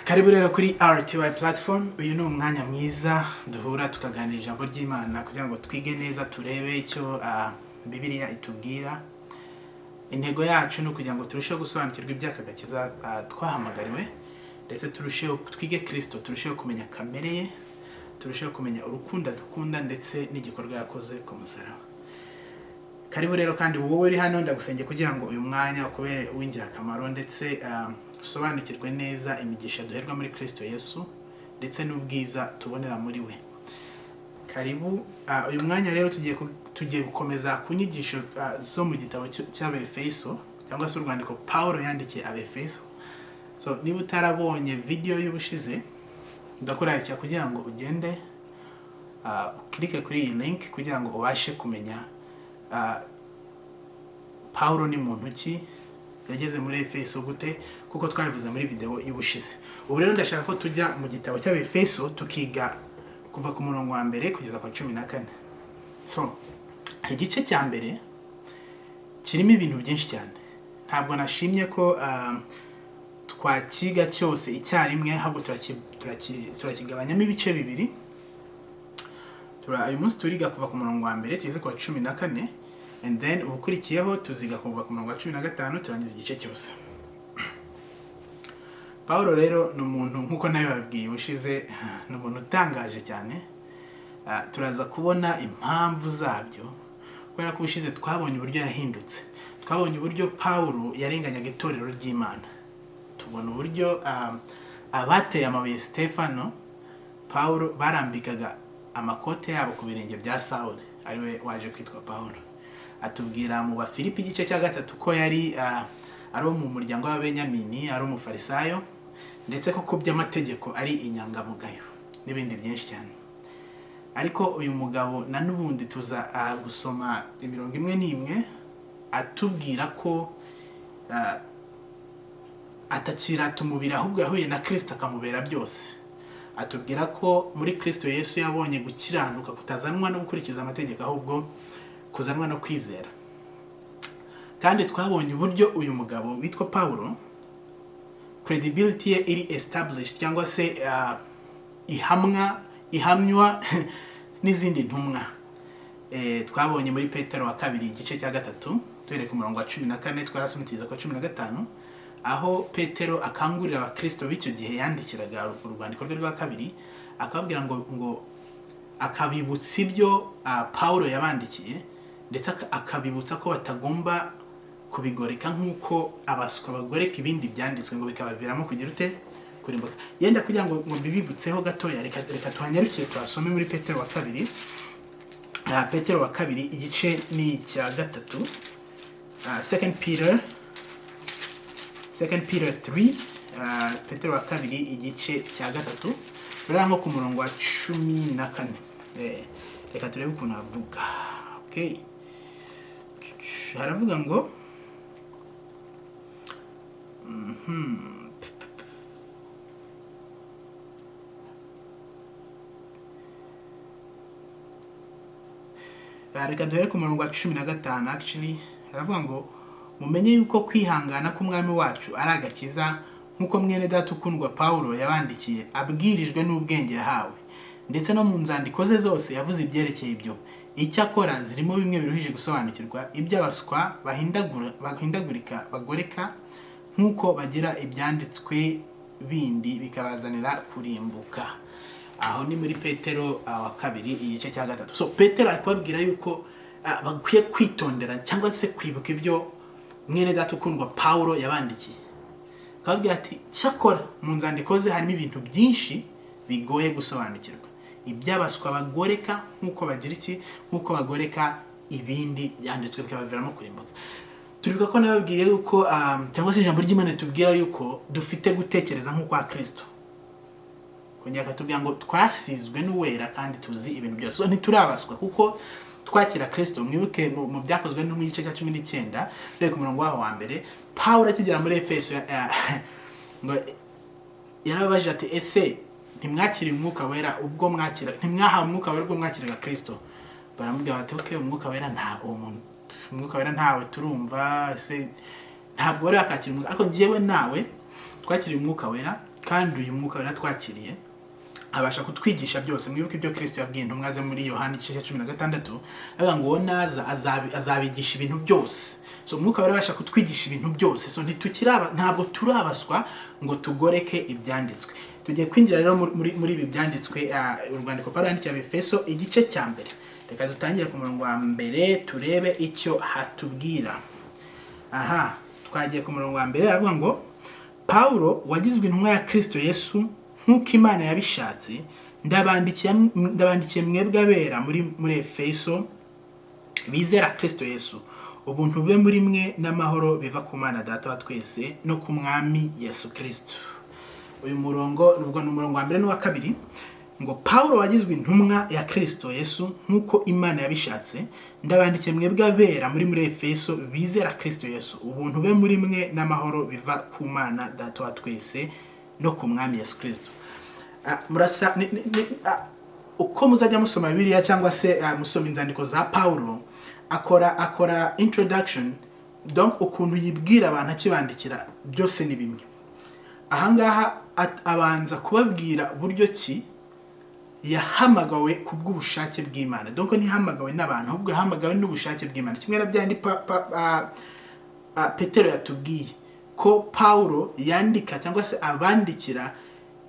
Karibu rero kuri RTY platform. Uyu ni umwanya mwiza duhura tukaganira ijambo ry'Imana kugira ngo twige neza turebe icyo Bibiliya itubwira. Intego yacu ni kugira ngo turusheho gusobanukirwa iby'akagakiza twahamagariwe, ndetse turusheho twige Kristo, turusheho kumenya kamere ye, turusheho kumenya urukundo dukunda ndetse n'igikorwa yakoze ku musaraba. Karibu rero kandi wowe uri hano, ndagusengeye kugira ngo uyu mwanya ukubere w'ingirakamaro ndetse usobanukirwe neza imigisha duherwa muri Kristo Yesu ndetse n'ubwiza tubonera muri we. Karibu. Uyu mwanya rero tugiye gukomeza ku nyigisho zo mu gitabo cy'Abefeso, cyangwa se urwandiko Paulo yandikiye Abefeso. So niba utarabonye video y'ubushize, ndakurarikira kugira ngo ugende klike kuri iyi link kugira ngo ubashe kumenya Paulo ni muntu ki, yageze muri Efeso gute, kuko twabivuze muri video y'ubushize. Ubu rero ndashaka ko tujya mu gitabo cy'Abefeso tukiga kuva ku murongo wa mbere kugeza kwa 14. So igice cya mbere kirimo ibintu byinshi cyane. Ntabwo nashimye ko twakiga cyose icyarimwe, ahubwo turakigabanyamo ibice bibiri. Uyu munsi turiga kuva ku murongo wa mbere tugeze kwa 14, and then ubukurikiyeho tuziga kuva ku murongo wa 15 turangiza igice cyose. Paulo rero ni umuntu nkuko nawe babwiye ushize, ni umuntu utangaje cyane. Turaza kubona impamvu zabyo, kubera ko ushize twabonye uburyo yahindutse, twabonye uburyo Paulo yarenganyaga itorero ry'Imana, tubona uburyo abateye amabuye Stefano, Paulo barambikaga amakote yabo ku birenge bya Saul, ariwe waje kwitwa Paulo. Atubwira mu Bafilipi igice cya 3 ko yari ari mu muryango w'Abenyamini, ari umufarisayo, ndetse ko by'amategeko ari inyangamugayo n'ibindi byinshi cyane. Ariko uyu mugabo na nubundi tuza gusoma imirongo imwe n'imwe atubwira ko atakirata umubiri, ahubwo yahuye na Kristo akamubera byose. Atubwira ko muri Kristo Yesu yabonye gukiranuka kutazanwa no gukurikiza amategeko, ahubwo kuzanwa no kwizera. Kandi twabonye uburyo uyu mugabo witwa Paulo credibility ye iri established, cyangwa se ihamywa n'izindi ntumwa. Twabonye muri Petero wa 2 igice cya 3 tuhere ku murongo wa 14 twarasometiza kwa 15, aho Petero akangurira abakristo b'icyo gihe yandikiraga urwandiko rwe rwa 2, akababwira ngo akabibutsa ibyo Paulo yabandikiye, ndetse akabibutsa ko batagomba kubigoreka nk'uko abaswa bagoreka ibindi byanditswe ngo bikabaviramo kugira ute kurimbuka. Yenda kugira ngo bibibutseho gatoya, reka tuhanyarukiye twasome muri Petero wa 2. Petero wa 2 igice ni cya 3, 2 Peter 3, Petero wa 2 igice cya 3 rero nko ku murongo wa 14. Reka turebe ukuntu avuga. Okay, haravuga ngo reka duhere ku murongo wa 15. Actually haravuga ngo mumenye yuko kwihangana k'umwami wacu ari agakiza, nkuko mwene data ukundwa Paulo yabandikiye abwirijwe n'ubwenge yahawe, ndetse no mu nzandiko ze zose yavuze ibyerekeye ibyo. Icyakora zirimo bimwe biruhije gusobanukirwa, iby'abaswa bahindagurika bagoreka, nkuko bagira ibyanditswe bindi bikabazanira kurimbuka. Aho ni muri Petero wa 2 igice cya 3. So Petero ari kubabwira yuko bakwiye kwitondera cyangwa se kwibuka ibyo mwene data ukundwa Paulo yabandikiye. Akababwira ati cyakora mu nzandiko ze harimo ibintu byinshi bigoye gusobanukirwa, iby'abaswa bagoreka nkuko bagira iki, nkuko bagoreka ibindi byanditswe bikabaviramo kurimbuka. Turibuka ko nababwiye yuko cyangwa se ijambo ry'Imana tubwira yuko dufite gutekereza nk'uko Kristo. Kongera katubwira ngo twasizwe n'uwera kandi tuzi ibintu byose. So ntiturabaswa kuko twakira Kristo. Mwibuke mu byakozwe no mu gice cya 19 rero ku murongo wa mbere, Paulo akigera muri Efeso ngo yarabaje ati ese ntimwakiriye umwuka wera ubwo mwakira, ntimwahawe umwuka wera ubwo mwakiraga Kristo? Baramubwira bati okay, umwuka wera umwuka wera ntawe turumva, se ntabwo bari bakakira umwuka, ariko ngiyewe nawe twakiriye umwuka wera kandi uyu mwuka yaratwakiriye abasha kutwigisha byose. Mwibuke ibyo Kristo yabwiye intumwa ze muri Yohana 16, avuga ngo naza azabigisha ibintu byose. So umwuka barabasha kutwigisha ibintu byose. So ntabwo turabaswa ngo tugoreke ibyanditswe. Tugiye kwinjira rero muri ibi byanditswe, urwandiko Pawulo yandikiye Abefeso igice cya mbere. Reka dutangire ku murongo wa mbere turebe icyo hatubwira. Twagiye ku murongo wa mbere, aravuga ngo Pawulo wagizwe intumwa ya Kristo Yesu nk'uko Imana yabishatse, ndabandikiye mwebwe abera muri Efeso bizera Kristo Yesu, ubuntu bube muri mwe n'amahoro biva ku Mana Data wa twese no ku Mwami Yesu Kristo. Uyu murongo nubwo n'umurongo wa mbere n'uwa kabiri, ngo Pawulo wagizwe intumwa ya Kristo Yesu nk'uko Imana yabishatse, ndabandikiye mwebwe abera muri Efeso bizera Kristo Yesu, ubuntu bube muri mwe n'amahoro biva ku Mana Data wa twese no ku Mwami Yesu Kristo. Murasa uko muzajya musoma Bibiliya cyangwa se musoma inzandiko za Pawulo, akora introduction, donc ukuntu yibwira abantu akibandikira byose ni bimwe. Ahangaha abanza kubabwira buryo ki yahamagawe kubw'ubushake bw'Imana. Donc ntihamagawe n'abantu, ahubwo yahamagawe n'ubushake bw'Imana. Kimwe na byandi Petero yatubwiye ko Pawulo yandika cyangwa se abandikira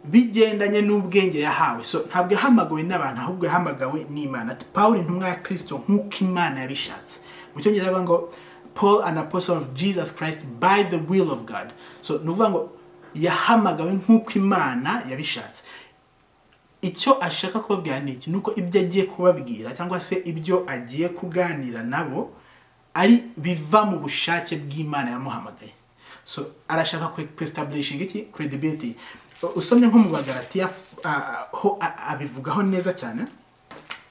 bigendanye n'ubwenge yahawe. So ntabwo yahamagawe n'abantu, ahubwo yahamagawe n'Imana. Pawulo intumwa ya Kristo nk'uko Imana yabishatse. Mu cyongereza bavuga ngo Paul an apostle of Jesus Christ by the will of God. So nuvuga ngo yahamagawe nk'uko Imana yabishatse. Icyo ashaka kubabwira ni iki? Nuko ibyo agiye kubabwira cyangwa se ibyo agiye kuganira nabo ari biva mu bushake bw'Imana yamuhamagaye. So arashaka establishing iki credibility. Usomye nko mu Bagalatiya ho abivugaho neza cyane.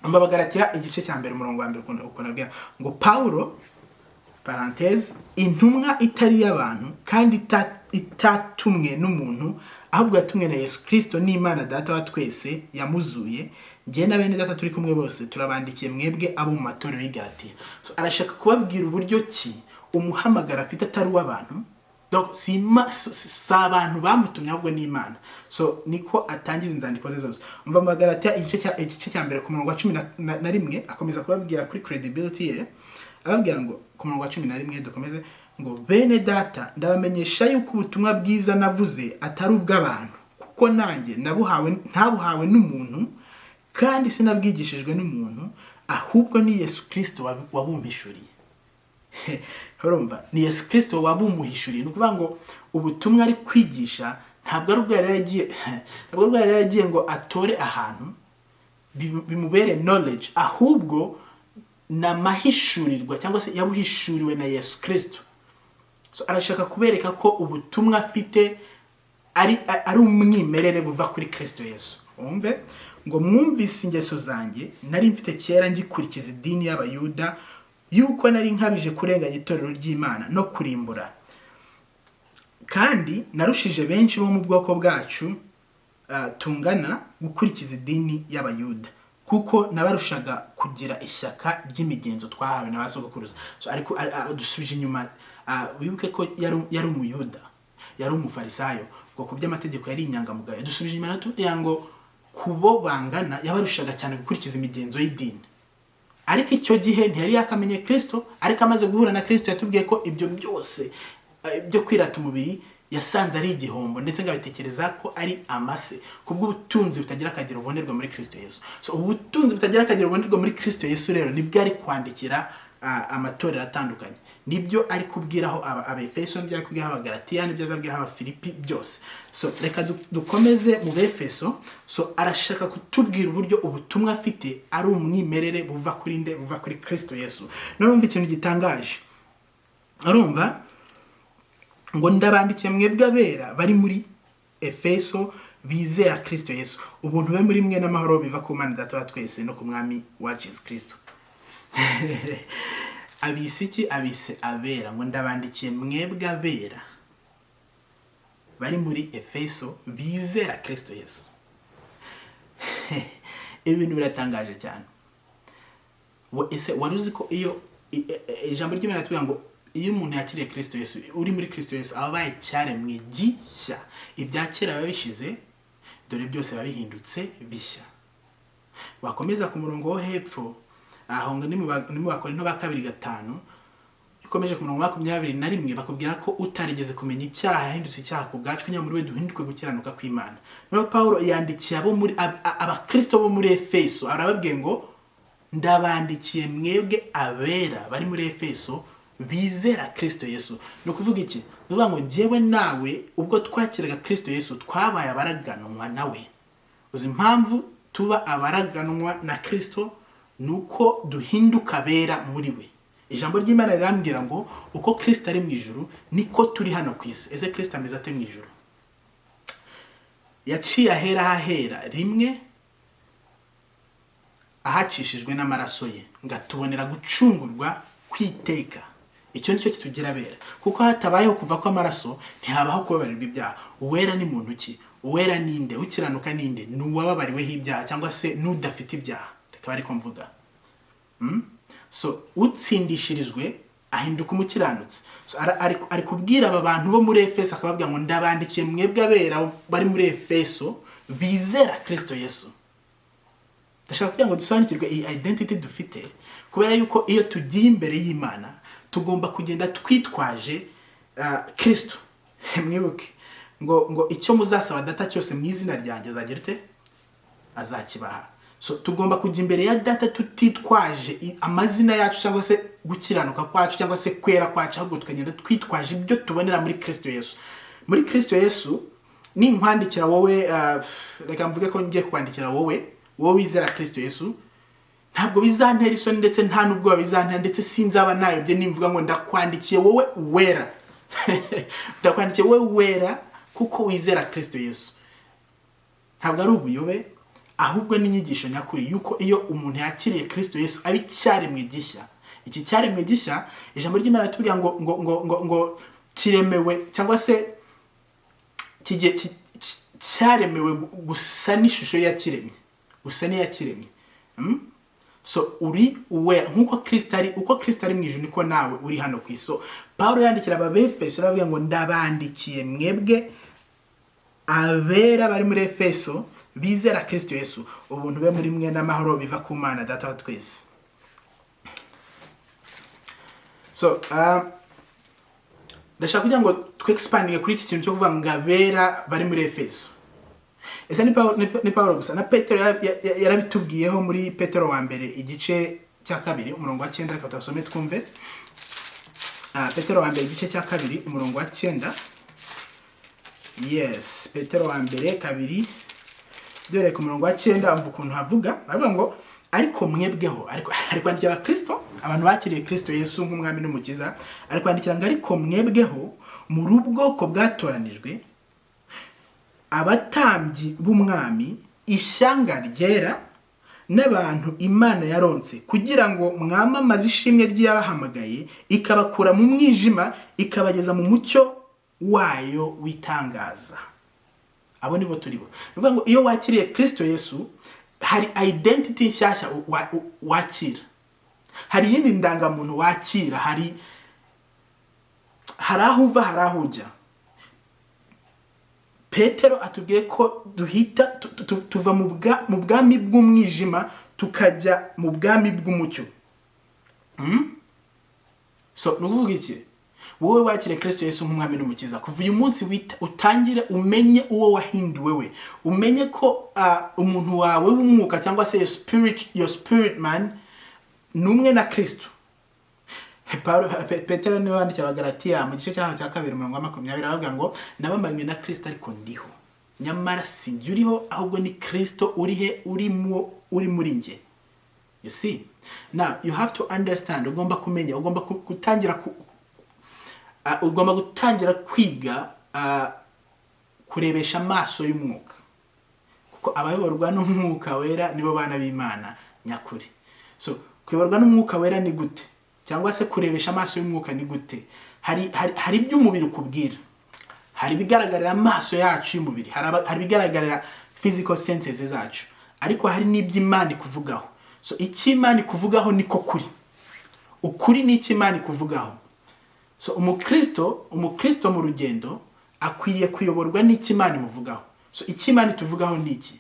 Mu Bagalatiya igice cya mbere umurongo wa mbere uko nabwira ngo Pawulo parenthèse intumwa itari y'abantu kandi itatumwe n'umuntu, ahubwo yatumwe na Yesu Kristo n'Imana Data wa twese yamuzuye. Ngiye na bene data turi kumwe bose turabandikiye mwebwe abo mu matorero y'Igalatiya. So arashaka kubabwira uburyo ki umuhamagara afite atari w'abantu. Donc si abantu bamutumye ahubwo n'Imana. So niko atangiza inzandiko ze zose. Umva mu Bagalatiya igice cya mbere ku murongo wa 11 akomeza kubabwira kuri credibility ye. Ababwira ngo ku murongo wa 11 dukomeze ngo bene data ndabamenyesha yuko ubutumwa bwiza navuze atari ubw'abantu, kuko nanjye ntabuhawe n'umuntu kandi sinabwigishijwe n'umuntu, ahubwo ni Yesu Kristo wabumpishuriye. Urumva, ni Yesu Kristo wabumuhishuriye. Nukuvuga ngo ubutumwa ari kwigisha ntabwo ari ubwo yari yaragiye ngo atore ahantu bimubere knowledge, ahubwo n'amahishurirwa cyangwa se yabuhishuriwe na Yesu Kristo. So arashaka kubereka ko ubutumwa afite ari umwimerere buva kuri Kristo Yesu. Umve ngo mwumvise ingeso zanjye nari mfite kera ngikurikiza idini y'Abayuda, yuko nari nkabije kurenganya itorero ry'Imana no kurimbura, kandi narushije benshi bo mu bwoko bwacu tungana gukurikiza idini y'Abayuda, kuko nabarushaga kugira ishyaka ry'imigenzo twahawe n'abasogokuruza. So ariko dusubije inyuma, wibuke ko yari umuyuda, yari umufarisayo, ngo ku by'amategeko yari inyangamugayo. Dusubije inyuma ngo kubo bangana yabarushaga cyane gukurikiza imigenzo y'idini. Ariko icyo gihe ntiyari yakamenye Kristo, ariko amaze guhura na Kristo yatubwiye ko ibyo byose byo kwirata umubiri yasanze ari igihombo, ndetse ngabitekereza ko ari amase kubw'ubutunzi butagira akagero bubonerwa muri Kristo Yesu. So ubutunzi butagira akagero bubonerwa muri Kristo Yesu rero nibwo ari kwandikira amatorero atandukanye. Nibyo ari kubwiraho Abefeso, nibyo ari kubwiraho Abagalatiya, nibyo azabwiraho Abafilipi byose. So reka dukomeze mu Befeso. So arashaka kutubwira uburyo ubutumwa afite ari umwimerere buva kuri Kristo Yesu. None umva ikintu gitangaje. Arumva ngo ndabandikiye mwebwe abera bari muri Efeso bizera Kristo Yesu, ubuntu be muri mwe n'amahoro biva ku Mana Data wa twese no ku Mwami wa Yesu Kristo. Abise abera, ngo ndabandikiye mwebwe abera bari muri Efeso bizera Kristo Yesu. Ibintu biratangaje cyane. Ese waruzi ko iyo ijambo ry'Imana tuvuga ngo iyo umuntu yakiriye Kristo Yesu, uri muri Kristo Yesu aba abaye icyaremwe gishya. Ibya kera biba bishize, dore byose biba bihindutse bishya. Wakomeza ku murongo wo hepfo aho ngo ni mu Bakorinto ba 2:5, ikomeje ku murongo wa 21 bakubwira ko utarigeze kumenya icyaha yahindutse icyaha ku bwacu, kugira muri we duhinduke gukiranuka kw'Imana. Niyo Paulo yandikiye abo muri abakristo bo muri Efeso, arababwiye ngo ndabandikiye mwebwe abera bari muri Efeso bizera Kristo Yesu. No kuvuga iki? Nuvuga ngo njyewe nawe ubwo twakiraga Kristo Yesu twabaye abaraganwa nawe. Uzi impamvu tuba abaraganwa na Kristo? Nuko duhinduka bera muri we. Ijambo ry'Imana rirambwira ngo uko Kristo ari mu ijuru niko turi hano ku isi. Ese Kristo ameze ate mu ijuru? Yaciye ahera hahera rimwe ahacishijwe n'amaraso ye, ngatubonera gucungurwa kwiteka. Icyo nicyo kitugira bera, kuko hatabayeho kuva kw'amaraso ntihabaho kubabarirwa ibyaha. Uwera ni muntu ki? Uwera ninde? Ukiranuka ninde? Nuwababariweho ibyaha cyangwa se nudafite ibyaha. Reka bari ko mvuga. So utsindishirijwe ahinduka umukiranutsi. So ari kubwira aba bantu bo muri Efeso, akababwira ngo ndabandikiye mwebwe abera bari muri Efeso bizera Kristo Yesu. Ndashaka kugira ngo dusobanukirwe iyi identity dufite, kubera yuko iyo tugiye imbere y'Imana tugomba kugenda twitwaje Kristo. Mwibuke ngo icyo muzasaba data cyose mu izina ryanjye azagira ute? Azakibaha. So tugomba kujya imbere ya data tutitwaje amazina yacu cyangwa se gukiranuka kwacu cyangwa se kwera kwacu, ahubwo tukagenda twitwaje ibyo tubonera muri Kristo Yesu. Muri Kristo Yesu ni nkwandikira wowe, reka mvuge ko ngiye kwandikira wowe wizera Kristo Yesu, ntabwo bizantera isoni ndetse nta nubwo bizantera, ndetse sinzaba nayobye nimvuga ngo ndakwandikiye wowe wera. Ndakwandikiye wowe wera kuko wizera Kristo Yesu. Ntabwo ari ubuyobe, ahubwo n'inyigisho nyakuri yuko iyo umuntu yakiriye Kristo Yesu ari cyaremwe gishya. Iki cyaremwe gishya ijambo ry'Imana ritubwira ngo kiremewe cyangwa se cyaremewe gusa n'ishusho yakiremye, gusa n'iyakiremye. So uri uwe nkuko Kristo ari mu ijuru niko nawe uri hano ku isi. So Paulo yandikira ab'Efeso aravuga ngo ndabandikiye mwebwe abera bari muri Efeso bizera Kristo Yesu, ubuntu be muri mwe n'amahoro biva ku Mana Data wa twese. So ndashaka kugira ngo twexpandinge kuri iki kintu cyo kuvuga ngo abera bari muri Efeso. Ese ni Paulo gusa? Na Petero yarabitubwiyeho muri Petero wa mbere igice cya 2 umurongo wa 9. Reka twasome twumve. Petero wa mbere igice cya 2 umurongo wa 9. Yes, Petero wa mbere 2 dore ku murongo wa 9 amva ukuntu havuga. Avuga ngo ariko mwebweho, ariko kwandikira Kristo, abantu bakiriye Kristo Yesu nk'umwami n'umukiza, ariko kwandikira ngo ariko mwebweho muri ubwoko bwatoranijwe, abatambyi b'umwami, ishyanga ryera n'abantu Imana yaronse, kugira ngo mwamamaze ishimwe ry'yabahamagaye ikabakura mu mwijima ikabageza mu mucyo wayo witangaza. Abo nibo turibo. Nuvuga ngo iyo wakiriye Kristo Yesu hari identity nshyashya wakira, hari yindi ndangamuntu wakira, hari aho uva, hari aho ujya. Petero atubwiye ko duhita tuva mu bwami bw'umwijima tukajya mu bwami bw'umucyo. So nuvuga iki? Wowe wakire Kristo Yesu nk'umwami n'umukiza, kuva uyu munsi utangire umenye uwo wahinduwe we, umenye ko umuntu wawe w'umwuka cyangwa se your spirit man numwe na Kristo. Petero niwe wandikira Abagalatiya mu gice cya 2 umurongo wa 20 aravuga ngo nabambanywe na Kristo ariko ndiho, nyamara si njye uriho ahubwo ni Kristo uri muri nge. You see? Now you have to understand, ugomba kumenya, ugomba gutangira kwiga kurebesha amaso y'umwuka, kuko abayoborwa n'umwuka wera nibo bana b'Imana nyakuri. So kuyoborwa n'umwuka wera ni gute? Cyangwa se kurebesha amaso y'umwuka ni gute? Hari iby'umubiri ukubwira, hari bigaragarira amaso yacu y'umubiri, hari bigaragarira physical senses zacu, ariko hari n'iby'Imana ikuvugaho. So icy'Imana ikuvugaho niko kuri, ukuri ni icy'Imana ikuvugaho. So umukristo mu rugendo akwiriye kuyoborwa n'iki Imana imuvugaho. So iki Imana ituvugaho ni iki?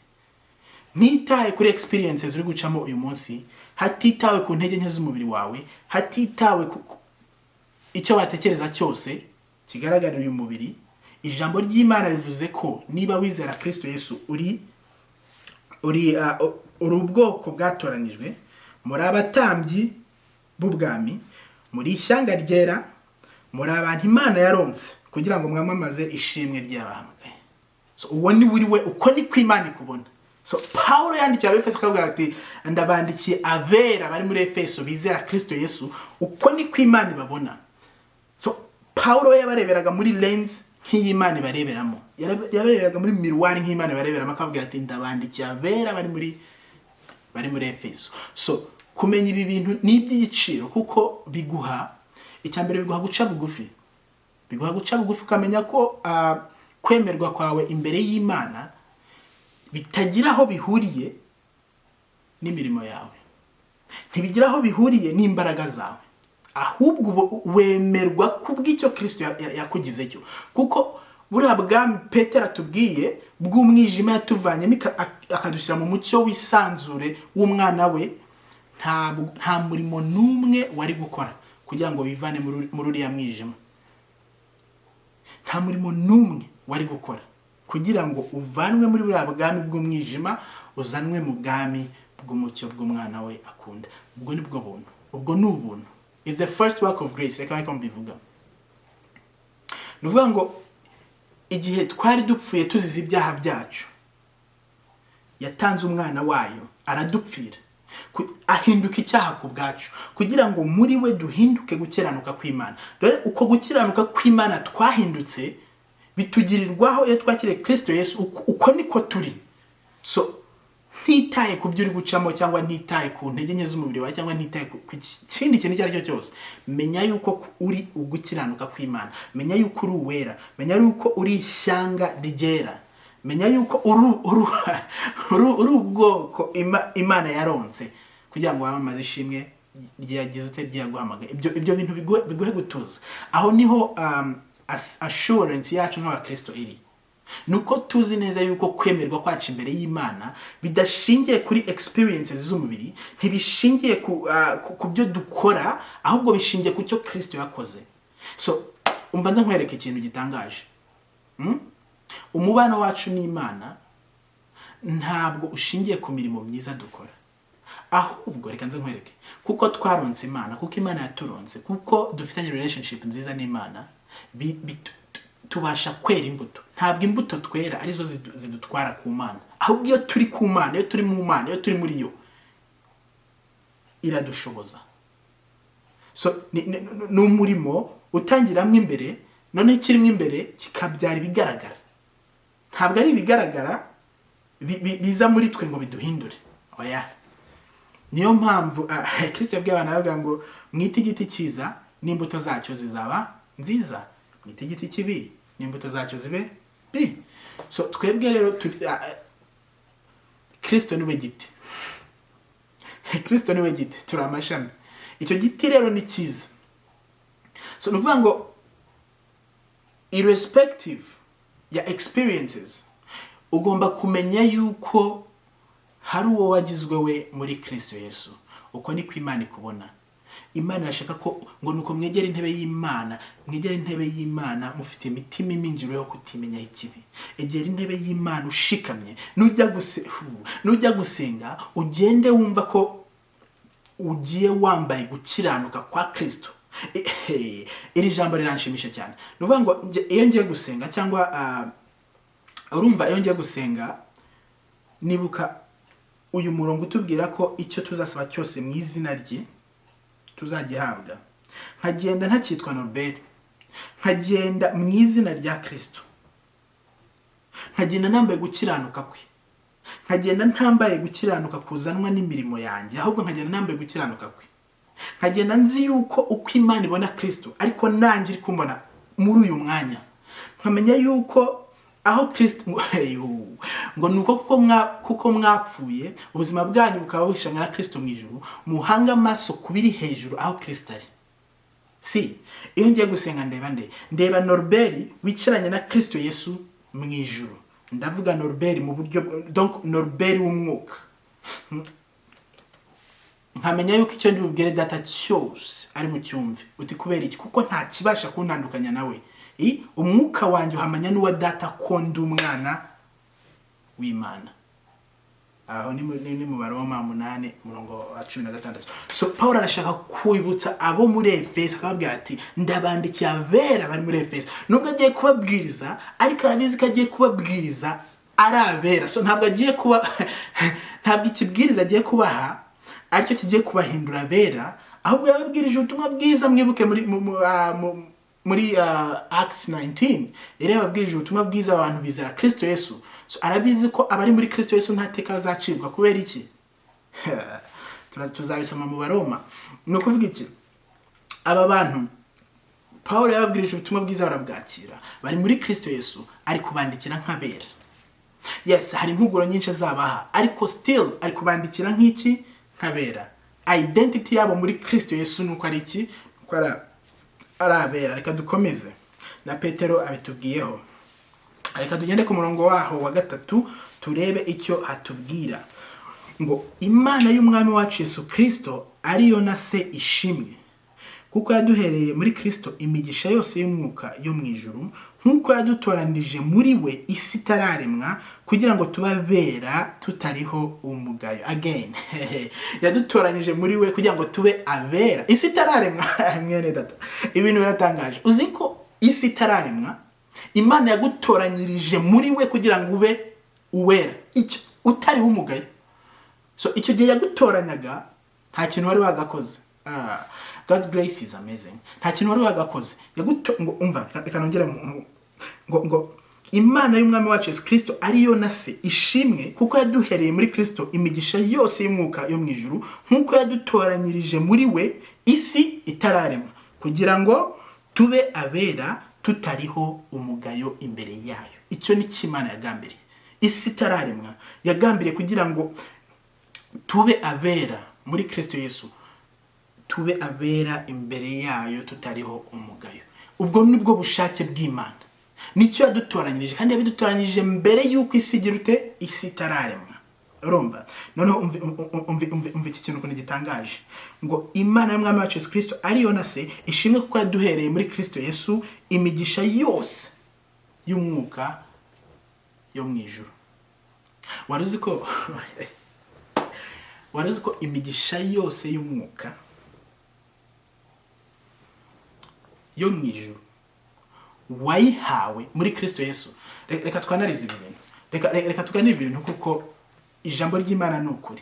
Ntitaye kuri experiences uri gucamo uyu munsi, hatitawe ku ntege nke z'umubiri wawe, hatitawe ku icyo watekereza cyose kigaragarira uyu mubiri, ijambo ry'Imana rivuze ko niba wizera Kristo Yesu uri ubwoko bwatoranijwe, muri abatambyi b'ubwami, muri ishyanga ryera, muri abantu Imana yaronse kugira ngo mwamamaze ishimwe ry'abahamagaye. So uwo ni we, uko ni Imana ikubona. So Paulo yandikiye Abefeso akavuga ati ndabandikiye abera bari muri Efeso bizera Kristo Yesu, uko ni Imana ibabona. So Paulo yabareberaga muri lens nk'Imana ibareberamo, yabareberaga muri miruwari nk'Imana ibareberamo, akavuga ati ndabandikiye abera bari muri Efeso. So kumenya ibi bintu ni iby'igiciro, kuko biguha icyambere, biguha guca bugufi, ukamenya ko kwemerwa kwawe imbere y'Imana bitagira aho bihuriye n'imirimo yawe, ntibigira aho bihuriye n'imbaraga zawe, ahubwo wemerwa kubw'icyo Kristo yakugize cyo. Kuko buriya bwami Petero atubwiye bw'umwijima yatuvanyemo akadushyira mu mucyo w'isanzure w'umwana we, nta murimo n'umwe wari gukora kugira ngo bivane muri uriya mwijima. Nta murimo n'umwe wari gukora kugira ngo uvanwe muri buriya bwami bw'umwijima uzanwe mu bwami bw'umucyo bw'umwana we akunda. Ubwo ni bwo buntu, ubwo ni ubuntu. Is the first work of grace. Reka mbivuga. Nuvuga ngo igihe twari dupfuye tuzize ibyaha byacu, yatanze umwana wayo aradupfira, ahinduka icyaha ku bwacu, kugira ngo muri we duhinduke gukiranuka kw'Imana. Dore uko gukiranuka kw'Imana twahindutse bitugirirwaho iyo twakiriye Kristo Yesu, uko niko turi. So ntitaye ku byo uri gucamo, cyangwa ntitaye ku ntege nke z'umubiri wawe, cyangwa ntitaye ku kindi kintu icyo ari cyo cyose, menya yuko uri ugukiranuka kw'Imana, menya yuko uri uwera, menya yuko uri ishyanga ryera, menya yuko uri ubwoko Imana yaronse kugira ngo wamamaze ishimwe ryagize ute ryaguhamagaye. Ibyo bintu biguhe gutuza. Aho niho assurance yacu nk'abakristo iri. Nuko tuzi neza yuko kwemerwa kwacu imbere y'Imana bidashingiye kuri experiences z'umubiri, ntibishingiye ku byo dukora, ahubwo bishingiye ku cyo Kristo yakoze. So umva nze nkwereke ikintu gitangaje. Umubano wacu n'Imana ntabwo ushingiye ku mirimo myiza dukora, ahubwo reka nze nkwereke, kuko twaronse Imana, kuko Imana yaturonse, kuko dufitanye relationship nziza n'Imana, tubasha kwera imbuto. Ntabwo imbuto twera arizo zidutwara ku Mana, ahubwo iyo turi ku Mana, iyo turi mu Mana, iyo turi muri yo, iradushoboza. So ni umurimo utangiramo imbere, none kirimo imbere kikabyara ibigaragara. Ntabwo ari ibigaragara biza muri twe ngo biduhindure. Oya. Niyo mpamvu Kristo yabwiye abantu avuga ngo mwite igiti cyiza n'imbuto zacyo zizaba nziza, mwite igiti kibi n'imbuto zacyo zibe bi. So twebwe rero Kristo niwe giti. Kristo niwe giti, turi amashami. Icyo giti rero ni cyiza. So nuvuga ngo irrespective ya experiences, ugomba kumenya yuko hari uwo wagizwe we muri Kristo Yesu. Uko ni Imana ikubona. Imana irashaka ko ngo nuko mwegera intebe y'Imana, mwegera intebe y'Imana mufite imitima iminjiro yo kutimenya ikibi. Egera intebe y'Imana ushikamye, nujya gusenga ugende wumva ko ugiye wambaye gukiranuka kwa Kristo. Iri jambo riranshimisha cyane. Nuvuga ngo iyo ngiye gusenga, cyangwa urumva iyo ngiye gusenga, nibuka uyu murongo utubwira ko icyo tuzasaba cyose mu izina rye tuzagihabwa. Nkagenda ntakitwa Norbert, nkagenda mu izina rya Kristo, nkagenda nambaye gukiranuka kwe, nkagenda ntambaye gukiranuka kuzanwa n'imirimo yanjye, ahubwo nkagenda nambaye gukiranuka kwe. Nkagenda nzi yuko uko Imana ibona Kristo ariko nanjye iri kumbona muri uyu mwanya. Nkamenya yuko aho Kristo ngo nuko kuko mwapfuye, ubuzima bwanyu bukaba bushamwe na Kristo mu ijuru, muhanga amaso kubiri hejuru aho Kristo ari. si iyo ngiye gusenga ndeba Norbert wicaranye na Kristo Yesu mu ijuru. Ndavuga Norbert mu buryo, donc Norbert w'umwuka. Nkamenya yuko icyo ndi bubwire data cyose ari bucyumve. Uti kubera iki? Kuko nta kibasha kuntandukanya nawe. Umwuka wanjye uhamanya n'uwa data ko ndi umwana w'Imana. Aho ni mu Baroma 8:16. So Paulo arashaka kwibutsa abo muri Efeso, akababwira ati ndabandikiye abera bari muri Efeso. Nubwo agiye kubabwiriza, ariko arabizi ko agiye kubabwiriza ari abera. So ntabwo ikibwiriza agiye kubaha aricyo kigiye kubahindura abera, ahubwo yababwirije ubutumwa bwiza. Mwibuke muri Acts 19 yari yababwirije ubutumwa bwiza abantu bizera Kristo Yesu. So arabizi ko abari muri Kristo Yesu nta teka bazacirwa. Kubera iki? Tuzabisoma mu Baroma. No kuvuga iki? Aba bantu Paulo yababwirije ubutumwa bwiza barabwakira, bari muri Kristo Yesu, ari kubandikira nk'abera. Yes, hari impuguro nyinshi azabaha, ariko still ari kubandikira nk'iki? Nk'abera. Identity yabo muri Kristo Yesu nuko ari iki? Nuko ari abera. Reka dukomeze na Petero abitubwiyeho. Reka tugende ku murongo waho wa 3 turebe icyo atubwira. Ngo Imana y'umwami wacu Yesu Kristo ariyo na se ishimwe, kuko yaduhereye muri Kristo imigisha yose y'umwuka yo mu ijuru, nkuko yadutoranije muri we isi itararemwa, kugira ngo tubabera tutariho umugayo. Again yadutoranyije muri we kugira ngo tube abera isi itararemwa. Mwene data, ibintu biratangaje. Uzi ko isi itararemwa Imana yagutoranyirije muri we kugira ngo ube uwera, icyo utariho umugayo. So icyo gihe yagutoranyaga nta kintu wari wagakoze. God's grace is amazing. Nta kintu wari wagakoze. Ngo umva, ikanongera ngo Imana y'umwami wacu Yesu Kristo ariyo na se ishimwe, kuko yaduhereye muri Kristo imigisha yose y'umwuka yo mu ijuru, nkuko yadutoranyirije muri we isi itararemwa, kugira ngo tube abera tutariho umugayo imbere yayo. Icyo ni Imana yagambiriye. Isi itararemwa yagambiriye kugira ngo tube abera muri Kristo Yesu, tube abera imbere yayo tutariho umugayo. Ubwo nibwo bushake bw'Imana. Nicyo yadutoranyirije, kandi yabidutoranyirije mbere yuko isi igira ute? Isi itararemwa. Urumva? Noneho umve iki kintu ukuntu gitangaje. Ngo Imana y'umwami wacu Yesu Kristo ariyo na se ishimwe, kuko yaduhereye muri Kristo Yesu imigisha yose y'umwuka yo mu ijuru. Wari uzi ko imigisha yose y'umwuka yo mu ijuru wayihawe muri Kristo Yesu? Reka twanarize ibi bintu. Reka tuganire ibintu kuko ijambo ry'Imana ni ukuri.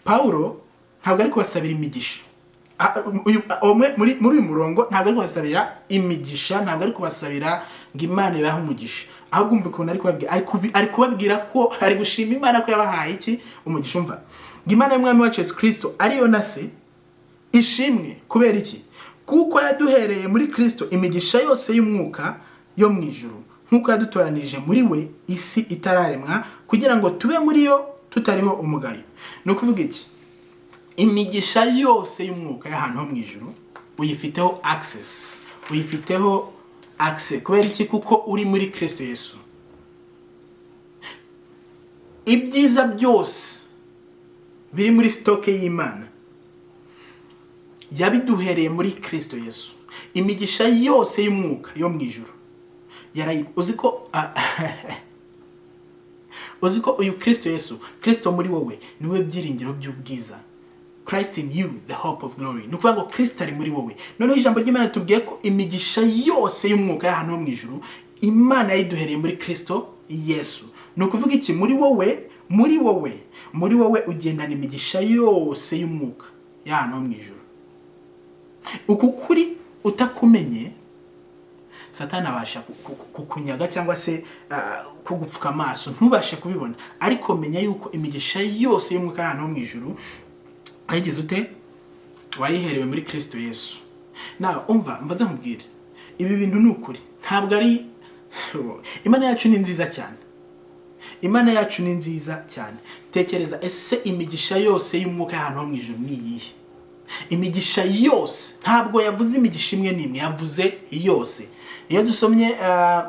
Paulo ntabwo ari kubasabira imigisha. Muri uyu murongo ntabwo ari kubasabira imigisha, ntabwo ari kubasabira ngo Imana ibahe umugisha. Ahubwo umva ukuntu ari kubabwira, ari kubabwira ko ari gushima Imana ko yabahaye iki? Umugisha. Umva, ngo Imana y'umwami wacu Yesu Kristo ariyo na se ishimwe. Kubera iki? Kuko yaduhereye muri Kristo imigisha yose y'umwuka yo mu ijuru, nkuko yadutoranije muri we isi itararemwa, kugira ngo tube muri yo tutariho umugayo. No kuvuga iki? Imigisha yose y'umwuka y'ahantu ho mu ijuru uyifiteho access. Kubera iki? Kuko uri muri Kristo Yesu. Ibyiza byose biri muri stoke y'Imana yabiduhereye muri Kristo Yesu. Imigisha yose y'umwuka yo mu ijuru uzi ko uyu Kristo Yesu, Kristo muri wowe niwe byiringiro by'ubwiza. Christ in you, the hope of glory. Nukuvuga ngo Kristo ari muri wowe. Noneho ijambo ry'Imana tubwiye ko imigisha yose y'umwuka y'ahantu ho mu ijuru Imana yayiduhereye muri Kristo Yesu. Nukuvuga iki? Muri wowe ugendana imigisha yose y'umwuka y'ahantu ho mu ijuru. Uku kuri utakumenye, Satani abasha kukunyaga cyangwa se kugupfuka amaso ntubashe kubibona. Ariko menya yuko imigisha yose y'umwuka y'ahantu ho mu ijuru ayigize ute? Wayiherewe muri Kristo Yesu. Na umva nkubwire, ibi bintu ni ukuri. Ntabwo ari Imana yacu ni nziza cyane. Imana yacu ni nziza cyane. Tekereza, ese imigisha yose y'umwuka y'ahantu ho mu ijuru ni iyihe? imigisha yose. Ntabwo yavuze imigisha imwe n'imwe, yavuze yose. Iyo dusomye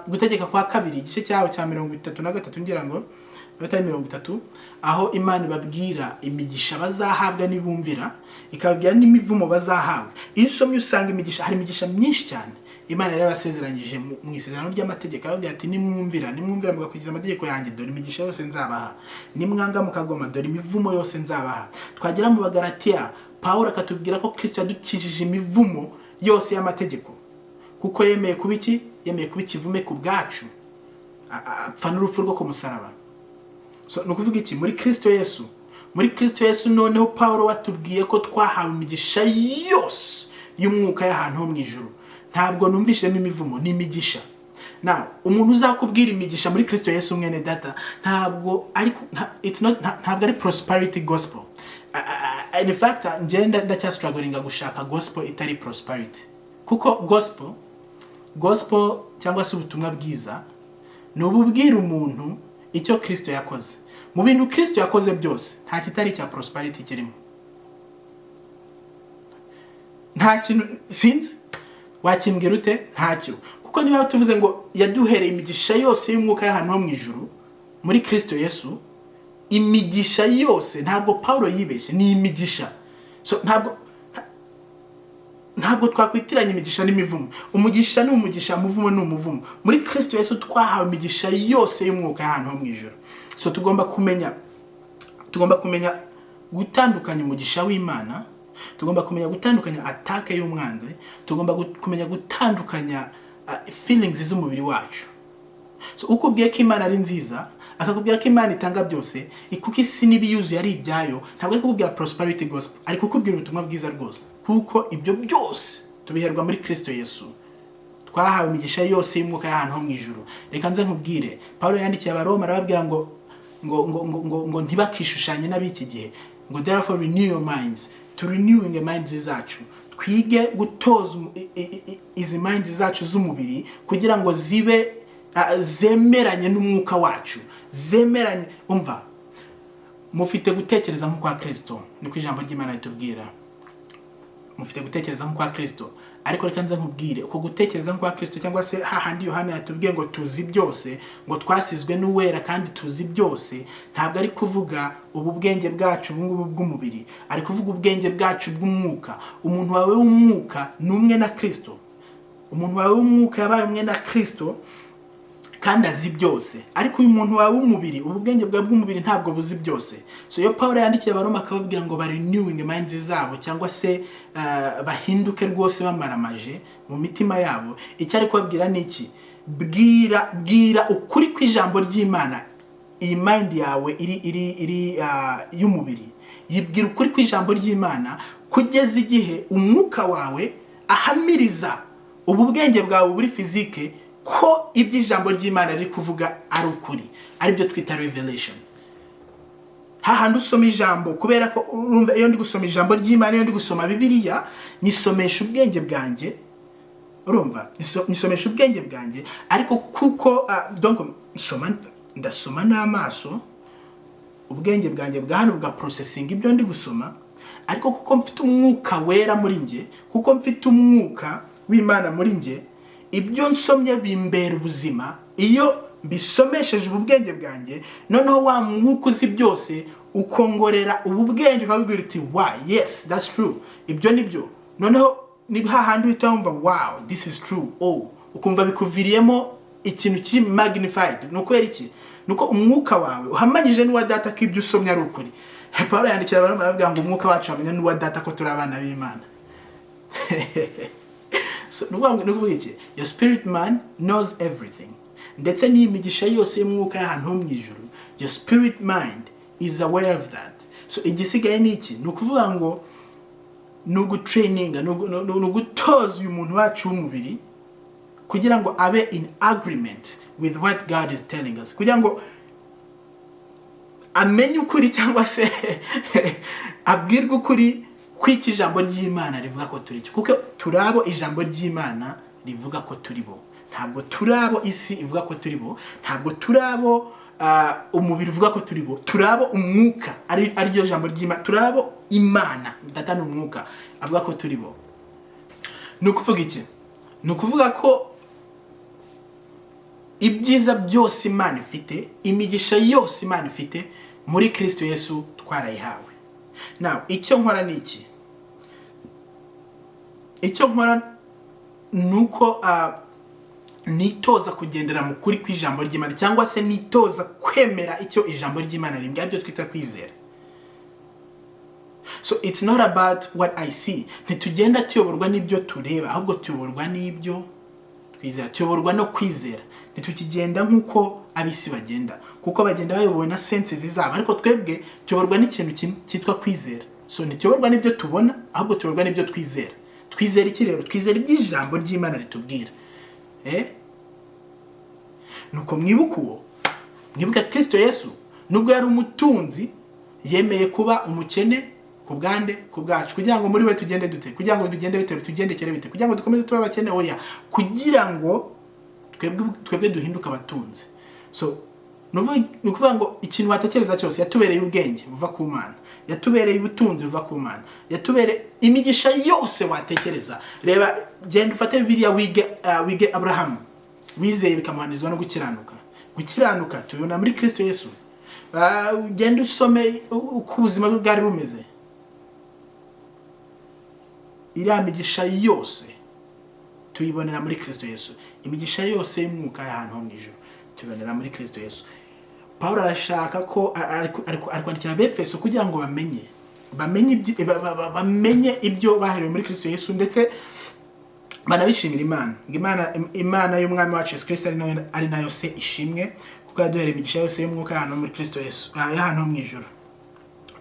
Gutegeka kwa kabiri igice cyaho cya 33 ngira ngo batari 30, aho Imana ibabwira imigisha bazahabwa nibumvira, ikababwira n'imivumo bazahabwa. Iyo usomye usanga imigisha, hari imigisha myinshi cyane Imana yari yabasezeranyije mu isezerano ry'amategeko. Aravuga ati nimwumvira mugakurikiza amategeko yanjye, dore imigisha yose nzabaha. Nimwanga mukagoma, dore imivumo yose nzabaha. Twagera mu Bagalatiya, Pawulo akatubwira ko Kristo yadukijije imivumo yose y'amategeko, kuko yemeye kuba iki? Yemeye kuba ikivume ku bwacu, apfa n'urupfu rwo ku musaraba. So nukuvuga iki? Muri Kristo Yesu noneho Pawulo watubwiye ko twahawe imigisha yose y'umwuka y'ahantu ho mu ijuru. Ntabwo numvishemo imivumo, ni imigisha. Now umuntu uzakubwira imigisha muri Kristo Yesu mwene data, ntabwo ari prosperity gospel. In fact ndacya struggling gushaka gospel itari prosperity, kuko gospel cyangwa se ubutumwa bwiza ni ububwira umuntu icyo Kristo yakoze. Mu bintu Kristo yakoze byose nta kitari cya prosperity kirimo. Nta kintu sinzi wakimbwira ute? Ntacyo. Kuko niba tuvuze ngo yaduhereye imigisha yose y'umwuka y'ahantu ho mu ijuru muri Kristo Yesu, imigisha yose, ntabwo Paulo yibeshye, ni imigisha. So ntabwo twakwitiranya imigisha n'imivumo. Umugisha ni umugisha, umuvumo ni umuvumo. Muri Kristo Yesu twahawe imigisha yose y'umwuka y'ahantu ho mu ijuru. So tugomba kumenya gutandukanya umugisha w'Imana, tugomba kumenya gutandukanya atake y'umwanzi, tugomba kumenya gutandukanya feelings z'umubiri wacu. So ukubwiye ko Imana ari nziza, akakubwira ko Imana itanga byose, kuko isi n'ibiyuzuye ari ibyayo, ntabwo ari kukubwira prosperity gospel, ari kukubwira ubutumwa bwiza rwose, kuko ibyo byose tubiherwa muri Kristo Yesu. Twahawe imigisha yose y'umwuka y'ahantu ho mu ijuru. Reka nze nkubwire, Paulo yandikiye Abaroma arababwira ngo ntibakishushanye n'abiki gihe, ngo therefore renew your minds. To renewing the minds zacu, twige gutoza izi minds zacu z'umubiri kugira ngo zibe zemeranye n'umwuka wacu, zemeranye. Umva, mufite gutekereza nk'ukwa Kristo, niko ijambo ry'Imana ritubwira. Mufite gutekereza nk'ukwa Kristo, ariko reka nze nkubwire, uko gutekereza nk'ukwa Kristo cyangwa se hahandi Yohana yatubwiye ngo tuzi byose, ngo twasizwe n'uwera kandi tuzi byose, ntabwo ari kuvuga ubu bwenge bwacu ubungubu bw'umubiri, ari kuvuga ubwenge bwacu bw'umwuka. Umuntu wawe w'umwuka ni umwe na Kristo. Umuntu wawe w'umwuka yabaye umwe na Kristo kandi azi byose. Ariko uyu muntu wawe w'umubiri, ubwenge bwawe bw'umubiri ntabwo buzi byose. So yo Paulo yandikiye Abaroma akababwira ngo ba renewing minds zabo, cyangwa se bahinduke rwose bamaramaje mu mitima yabo. Icyo ari kubabwira ni iki? Bwira ukuri kw'ijambo ry'Imana. Iyi mind yawe iri y'umubiri, yibwira ukuri kw'ijambo ry'Imana kugeza igihe umwuka wawe ahamiriza ubu bwenge bwawe buri fizike ko iby'ijambo ry'Imana riri kuvuga ari ukuri, ari byo twita revelation. Hahandi usoma ijambo, kubera ko urumva iyo ndi gusoma ijambo ry'Imana, iyo ndi gusoma Bibiliya, nyisomesha ubwenge bwanjye. Urumva, nyisomesha ubwenge bwanjye, ariko kuko donc ndasoma n'amaso, ubwenge bwanjye bwa hano bwa processing ibyo ndi gusoma, ariko kuko mfite umwuka wera muri nge, kuko mfite umwuka w'Imana muri nge, ibyo nsomye bimbera ubuzima. Iyo mbisomesheje ubwenge bwanjye, noneho wa mwuka uzi byose ukongorera ubu bwenge, ukabwira uti wow, yes, that's true, ibyo nibyo. Noneho ni hahandi uhita wumva wow, this is true, oh, ukumva bikuviriyemo ikintu kiri magnified. Nuko iki? Nuko umwuka wawe uhamanyije n'uwa data ko ibyo usomye ari ukuri. Paulo yandikira Abaroma aravuga ngo umwuka wacu amenya n'uwa data ko turi abana b'Imana. So nuvuga iki? Your spirit man knows everything. Ndetse n'imigisha yose y'umwuka y'ahantu ho mu ijuru, your spirit mind is aware of that. So igisigaye ni iki? Nukuvuga ngo nugutraininga, nugutoza uyu muntu wacu w'umubiri kugira ngo abe in agreement with what God is telling us, kugira ngo amenye ukuri cyangwa se abwirwe ukuri kw'iki ijambo ry'Imana rivuga ko turi cyo. Kuko turabo ijambo ry'Imana rivuga ko turi bo, ntabwo turabo isi ivuga ko turi bo, ntabwo turabo umubiri uvuga ko turi bo, turabo umwuka ariryo jambo ry'Imana, turabo Imana data n'umwuka avuga ko turi bo. Ni ukuvuga iki? Ni ukuvuga ko ibyiza byose Imana ifite, imigisha yose Imana ifite muri Kristo Yesu twarayihawe. Now icyo nkora ni iki? Icyo nkora nuko nitoza kugendera mu kuri kw'ijambo ry'Imana, cyangwa se nitoza kwemera icyo ijambo ry'Imana rimbwira, byo twita kwizera. So it's not about what I see. Ntitugenda tuyoborwa n'ibyo tureba, ahubwo tuyoborwa n'ibyo twizera, tuyoborwa no kwizera. Ntitukigenda nk'uko abisi bagenda, kuko bagenda bayobowe na senses zabo, ariko twebwe tuyoborwa n'ikintu cyitwa kwizera. So ntituyoborwa n'ibyo tubona, ahubwo tuyoborwa n'ibyo twizera. Twizera iki rero? Twizera iby'ijambo ry'Imana ritubwira. Nuko mwibuka Kristo Yesu nubwo yari umutunzi, yemeye kuba umukene ku bwacu, kugira ngo muri we tugende dute, kugira ngo tugende bite, tugendekere bite, kugira ngo dukomeze tuba abakene, oya, kugira ngo twebwe duhinduka abatunzi. So nukuvuga ngo ikintu watekereza cyose yatubereye ubwenge buva ku Mana, yatubereye ubutunzi buva ku Mana, yatubereye imigisha yose watekereza. Reba, genda ufate Bibiliya wige Abrahamu, wizeye bikamuhanizwa no gukiranuka tubona muri Kristo Yesu. Genda usome uko ubuzima bwe bwari bumeze. Iriya migisha yose tuyibonera muri Kristo Yesu. Imigisha yose y'umwuka y'ahantu ho mu ijuru tubonera muri Kristo Yesu. Paulo arashaka ko kwandikira Abefeso kugira ngo bamenye ibyo baherewe muri Kristo Yesu, ndetse banabishimira Imana y'umwami wacu Yesu Kristo ari nayo se ishimwe, kuko yaduhereye imigisha yose y'umwuka y'ahantu muri Kristo Yesu, y'ahantu ho mu ijuru.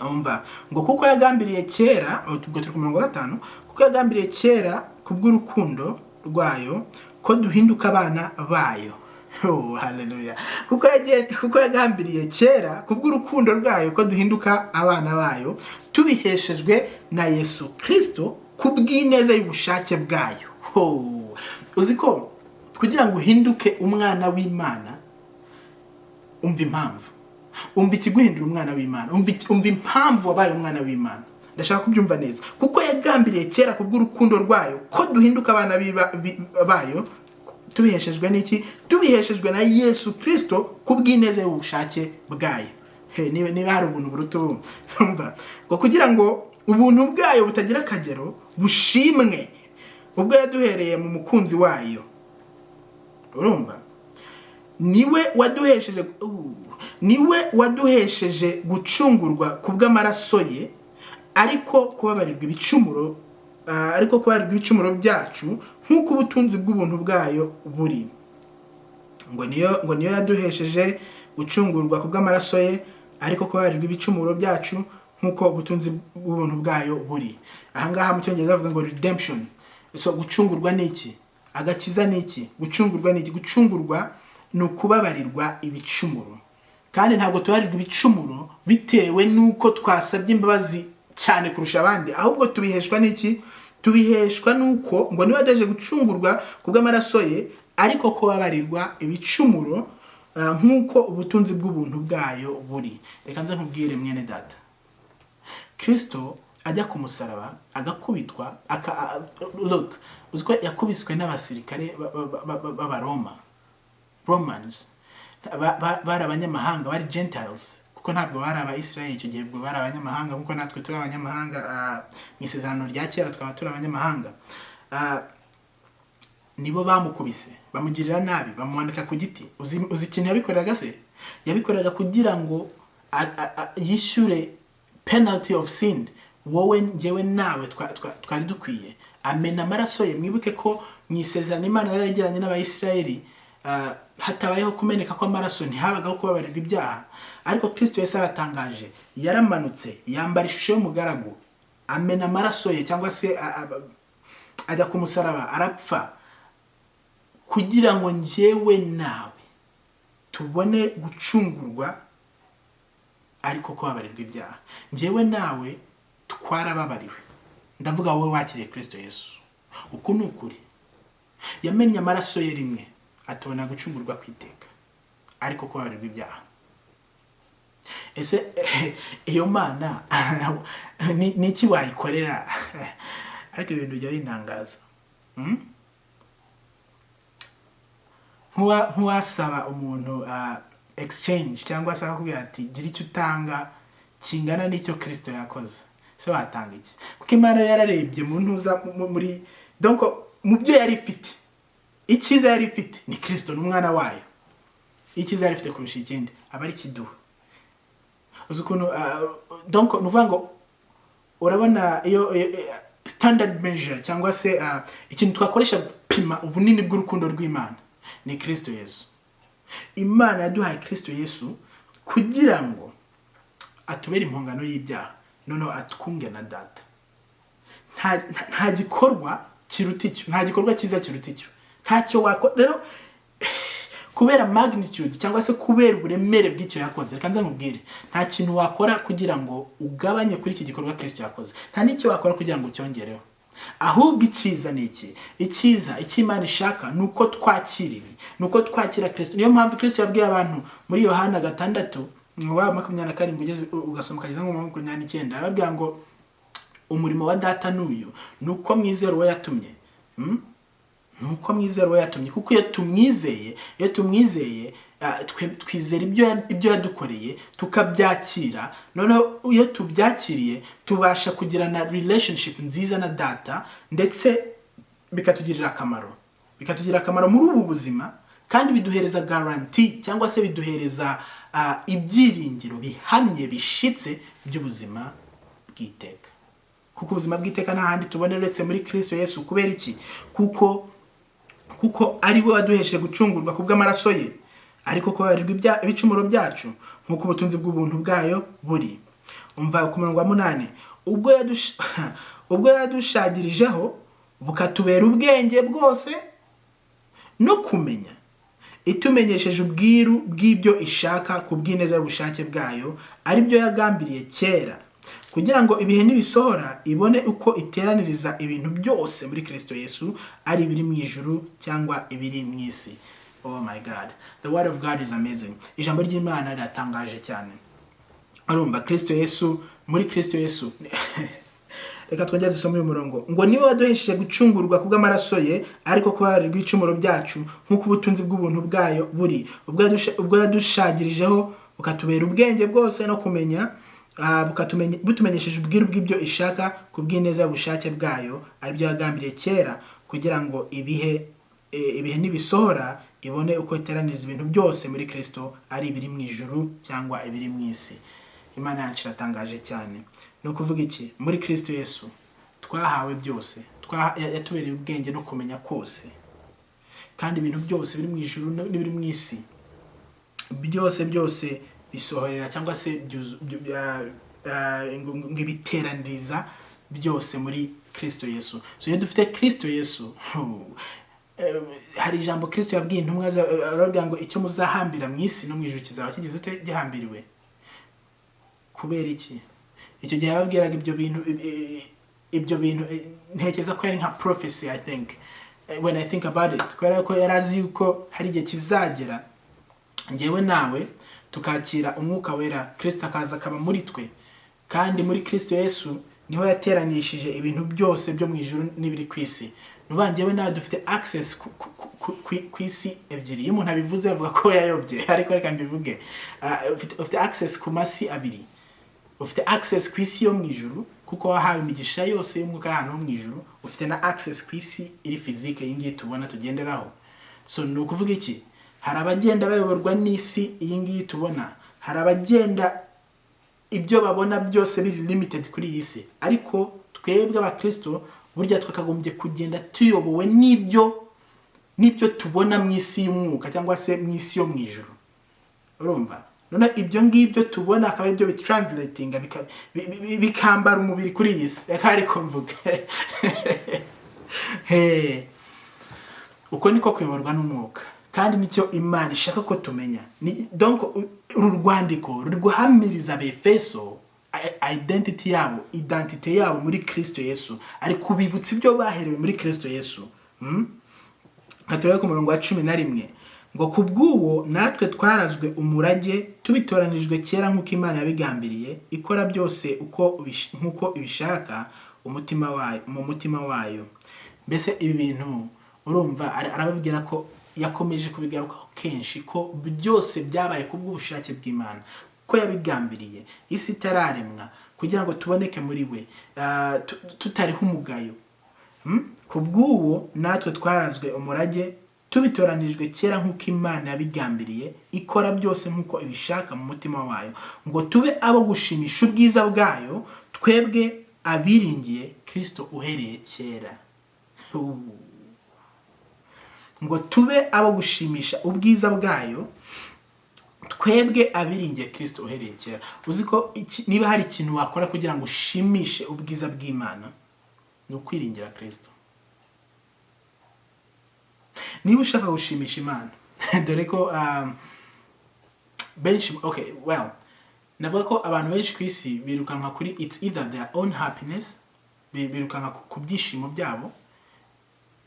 Umva ngo kuko yagambiriye kera, ubwo turi ku 5, kuko yagambiriye kera kubw'urukundo rwayo ko duhinduka abana bayo. Oh, haleluya. Kuko yagambiriye kera kubw'urukundo rwayo ko duhinduka abana bayo, tubiheshejwe na Yesu Kristo kubw'ineza y'ubushake bwayo. Oh, uziko kugira ngo uhinduke umwana w'Imana, umva ikiguhindura umwana w'Imana, umva impamvu wabaye umwana w'Imana. Ndashaka kubyumva neza. Kuko yagambiriye kera kubw'urukundo rwayo ko duhinduka abana bayo, tubiheshejwe n'iki? Tubiheshejwe na Yesu Kristo kubw'ineza y'ubushake bwayo. Niba hari ubuntu buruta ubu, umva ngo kugira ngo ubuntu bwayo butagira akagero bushimwe ubwo yaduhereye mu mukunzi wayo. Urumva? Niwe waduhesheje gucungurwa kubw'amaraso ye, ariko kubabarirwa ibicumuro byacu nk'uko ubutunzi bw'ubuntu bwayo buri. Ngo niyo yaduhesheje gucungurwa kubw'amaraso ye, ariko kubabarirwa ibicumuro byacu nk'uko ubutunzi bw'ubuntu bwayo buri. Ahangaha mu Cyongereza bavuga ngo redemption. So gucungurwa ni iki? Agakiza ni iki? Gucungurwa ni iki? Gucungurwa ni ukubabarirwa ibicumuro. Kandi ntabwo tubarirwa ibicumuro bitewe nuko twasabye imbabazi cyane kurusha abandi, ahubwo tubiheshwa n'iki? Tubiheshwa nuko ngo niba daje gucungurwa kubw'amaraso ye, ariko kubabarirwa ibicumuro nk'uko ubutunzi bw'ubuntu bwayo buri. Reka nze nkubwire mwene data, Kristo ajya ku musaraba agakubitwa, look, uziko yakubiswe n'abasirikare b'Abaroma, Romans, bari abanyamahanga, bari Gentiles, kuko ntabwo bari Abayisiraheli icyo gihe, bari abanyamahanga, kuko natwe turi abanyamahanga mu isezerano rya kera, twaba turi abanyamahanga. Nibo bamukubise, bamugirira nabi, bamumanika ku giti. Uzi ikintu yabikoreraga se? Yabikoreraga kugira ngo yishyure penalty of sin wowe njyewe nawe twari dukwiye. Amena amaraso ye. Mwibuke ko mu isezerano Imana yari yaragiranye n'Abayisiraheli, hatabayeho kumeneka kw'amaraso, ntihabagaho kubabarirwa ibyaha. Ariko Kristo Yesu aratangaje, yaramanutse, yambara ishusho y'umugaragu, amena amaraso ye, cyangwa se ajya ku musaraba, arapfa, kugira ngo njyewe nawe tubone gucungurwa, ariko kubabarirwa ibyaha. Njyewe nawe twarababariwe. Ndavuga wowe wakiriye Kristo Yesu. Uku ni ukuri. Yamennye amaraso ye rimwe, atubona gucungurwa kwiteka, ariko kubabarirwa ibyaha. ese iyo mana ni iki wayikorera? Ariko ibintu bijya bintangaza. Nkuwasaba umuntu exchange cyangwa se akakubwira ati gira icyo utanga kingana n'icyo Kristo yakoze, se watanga iki? Kuko Imana yararebye mu ntuza muri donc mu byo yari ifite, icyiza yari ifite ni Kristo n'umwana wayo. Icyiza yari ifite kurusha ikindi aba ari kiduha. Uzi ukuntu donc nuvuga ngo urabona iyo standard measure cyangwa se ikintu twakoresha gupima ubunini bw'urukundo rw'Imana ni Kristo Yesu. Imana yaduhaye Kristo Yesu kugira ngo atubere impongano y'ibyaha, none atwunge na Data. Nta gikorwa kiruta icyo, nta gikorwa cyiza kiruta icyo. Ntacyo wakora rero kubera magnitude cyangwa se kubera uburemere bw'icyo yakoze. Reka nze nkubwire, nta kintu wakora kugira ngo ugabanye kuri iki gikorwa Kristo yakoze, nta n'icyo wakora kugira ngo ucyongereho. Ahubwo icyiza ni iki? Icyiza Imana ishaka nuko twakira ibi, nuko twakira Kristo. Niyo mpamvu Kristo yabwiye abantu muri Yohana 6:27 ugeze ugasoma kageza mu 29, arababwira ngo umurimo wa Data n'uyu nuko mwizera uwo yatumye. Nuko mwizera uwo yatumye, kuko iyo tumwizeye twizera ibyo yadukoreye tukabyakira. None iyo tubyakiriye tubasha kugirana relationship nziza na Data, ndetse bikatugirira akamaro muri ubu buzima, kandi biduhereza guarantee cyangwa se biduhereza ibyiringiro bihamye bishitse by'ubuzima bw'iteka. Kuko ubuzima bw'iteka nta handi tubone uretse muri Kristo Yesu. Kubera iki? Kuko ari we waduhesheje gucungurwa kubw'amaraso ye, ariko kubarirwa ibicumuro byacu nk'uko ubutunzi bw'ubuntu bwayo buri. Umva ku murongo wa 8, ubwo yadushagirijeho bukatubera ubwenge bwose no kumenya, itumenyesheje ubwiru bw'ibyo ishaka ku bw'ineza y'ubushake bwayo, ari byo yagambiriye kera, kugira ngo ibihe nibisohora ibone uko iteraniriza ibintu byose muri Kristo Yesu, ari ibiri mu ijuru cyangwa ibiri mu isi. Oh my God, the word of God is amazing. Ijambo ry'Imana riratangaje cyane. Arumva Kristo Yesu, muri Kristo Yesu reka twongere dusome uyu murongo ngo niwe waduhesheje gucungurwa kubw'amaraso ye, ariko kubarirwa ibicumuro byacu nk'uko ubutunzi bw'ubuntu bwayo buri. Ubwo yadushagirijeho bukatubera ubwenge bwose no kumenya, butumenyesheje ubwiru bw'ibyo ishaka ku bw'ineza y'ubushake bwayo, ari byo yagambiriye kera, kugira ngo ibihe nibisohora ibone uko iteraniriza ibintu byose muri Kristo, ari ibiri mu ijuru cyangwa ibiri mu isi. Imana yacu iratangaje cyane. No kuvuga iki? Muri Kristo Yesu twahawe byose, yatubereye ubwenge no kumenya kose, kandi ibintu byose biri mu ijuru n'ibiri mu isi byose bisohorera cyangwa se ngibiteraniriza byose muri Kristo Yesu. So iyo dufite Kristo Yesu, hari ijambo Kristo yabwiye intumwa aravuga ngo icyo muzahambira mu isi no mu ijuru kizaba kigize ute? Gihambiriwe. Kubera iki? Icyo gihe yababwiraga ibyo bintu ntekereza ko yari nka prophecy, I think, when I think about it. Kubera ko yarazi yuko hari igihe kizagera ngewe nawe tukakira umwuka wera, Kristo akaza akaba muri twe, kandi muri Kristo Yesu niho yateranishije ibintu byose byo mu ijuru n'ibiri ku isi. Nubangewe nawe dufite access ku isi ebyiri. Iyo umuntu abivuze avuga ko yayobye, ariko reka mbivuge, ufite access ku masi abiri. Ufite access ku isi yo mu ijuru kuko wahawe imigisha yose y'umwuka hano mu ijuru, ufite na access ku isi iri physique iyi ngiyi tubona tugenderaho. So ni ukuvuga iki? Hari abagenda bayoborwa n'isi iyi ngiyi tubona, hari abagenda ibyo babona byose biri limited kuri iyi si, ariko twebwe abakristo burya twakagombye kugenda tuyobowe n'ibyo tubona mu isi y'umwuka cyangwa se mu isi yo mu ijuru. Urumva? None ibyo ngibyo tubona akaba ibyo bitranslatinga bikambara umubiri kuri iyi si. Reka ariko mvuge uko niko kuyoborwa n'umwuka, kandi nicyo Imana ishaka ko tumenya. Donc uru rwandiko ruri guhamiriza Abefeso identity yabo muri Kristo Yesu, ari kubibutsa ibyo baherewe muri Kristo Yesu. Katolika ku murongo wa 11 ngo kubw'uwo natwe twarazwe umurage tubitoranijwe kera nk'uko Imana yabigambiriye ikora byose nk'uko ibishaka mu mutima wayo. Mbese ibi bintu urumva arababwira ko yakomeje kubigarukaho kenshi ko byose byabaye kubw'ubushake bw'Imana, ko yabigambiriye isi itararemwa kugira ngo tuboneke muri we tutariho umugayo. Kubw'uwo natwe twarazwe umurage tubitoranijwe kera nk'uko Imana yabigambiriye ikora byose nk'uko ibishaka mu mutima wayo, ngo tube abo gushimisha ubwiza bwayo, twebwe abiringiye Kristo uhereye kera. Ngo tube abo gushimisha ubwiza bwayo, twebwe abiringiye Kristo uhereye kera. Uzi ko niba hari ikintu wakora kugira ngo ushimishe ubwiza bw'Imana ni ukwiringira Kristo. Niba ushaka gushimisha Imana dore ko benshi navuga ko abantu benshi ku isi birukanka kuri it's either their own happiness, birukanka ku byishimo byabo,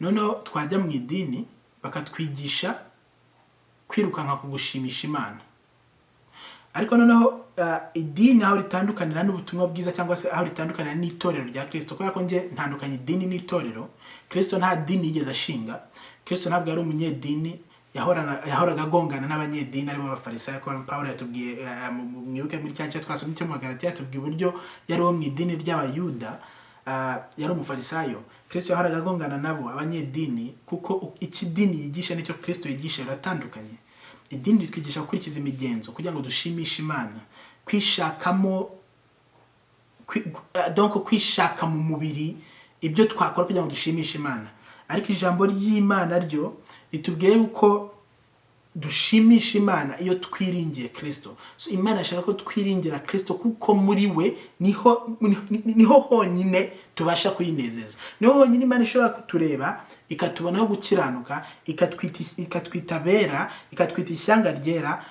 noneho twajya mu idini bakatwigisha kwirukanka ku gushimisha Imana. Ariko noneho idini aho ritandukanira n'ubutumwa bwiza cyangwa se aho ritandukanira n'itorero rya Kristo, kubera ko nge ntandukanye idini n'itorero. Kristo nta dini yigeze ashinga. Kristo ntabwo yari umunyedini, yahoraga agongana n'abanyedini aribo abafarisayo. Ko Pawulo yatubwiye mwibuke muri cya twasomye cyo mu Magalatiya, yatubwiye uburyo yari wo mu idini ry'Abayuda, yari umufarisayo. Kristo yahoraga agongana nabo abanyedini, kuko iki dini yigisha n'icyo Kristo yigisha biratandukanye. Idini ritwigisha gukurikiza imigenzo kugira ngo dushimishe Imana, kwishaka mu mubiri ibyo twakora kugira ngo dushimishe Imana. Ariko ijambo ry'Imana ryo ritubwiye yuko dushimisha Imana iyo twiringiye Kristo. So Imana ashaka ko twiringira Kristo, kuko muri we niho honyine tubasha kuyinezeza. Niho honyine Imana ishobora kutureba ikatubonaho gukiranuka, ikatwita bera, ikatwita ishyanga ryera.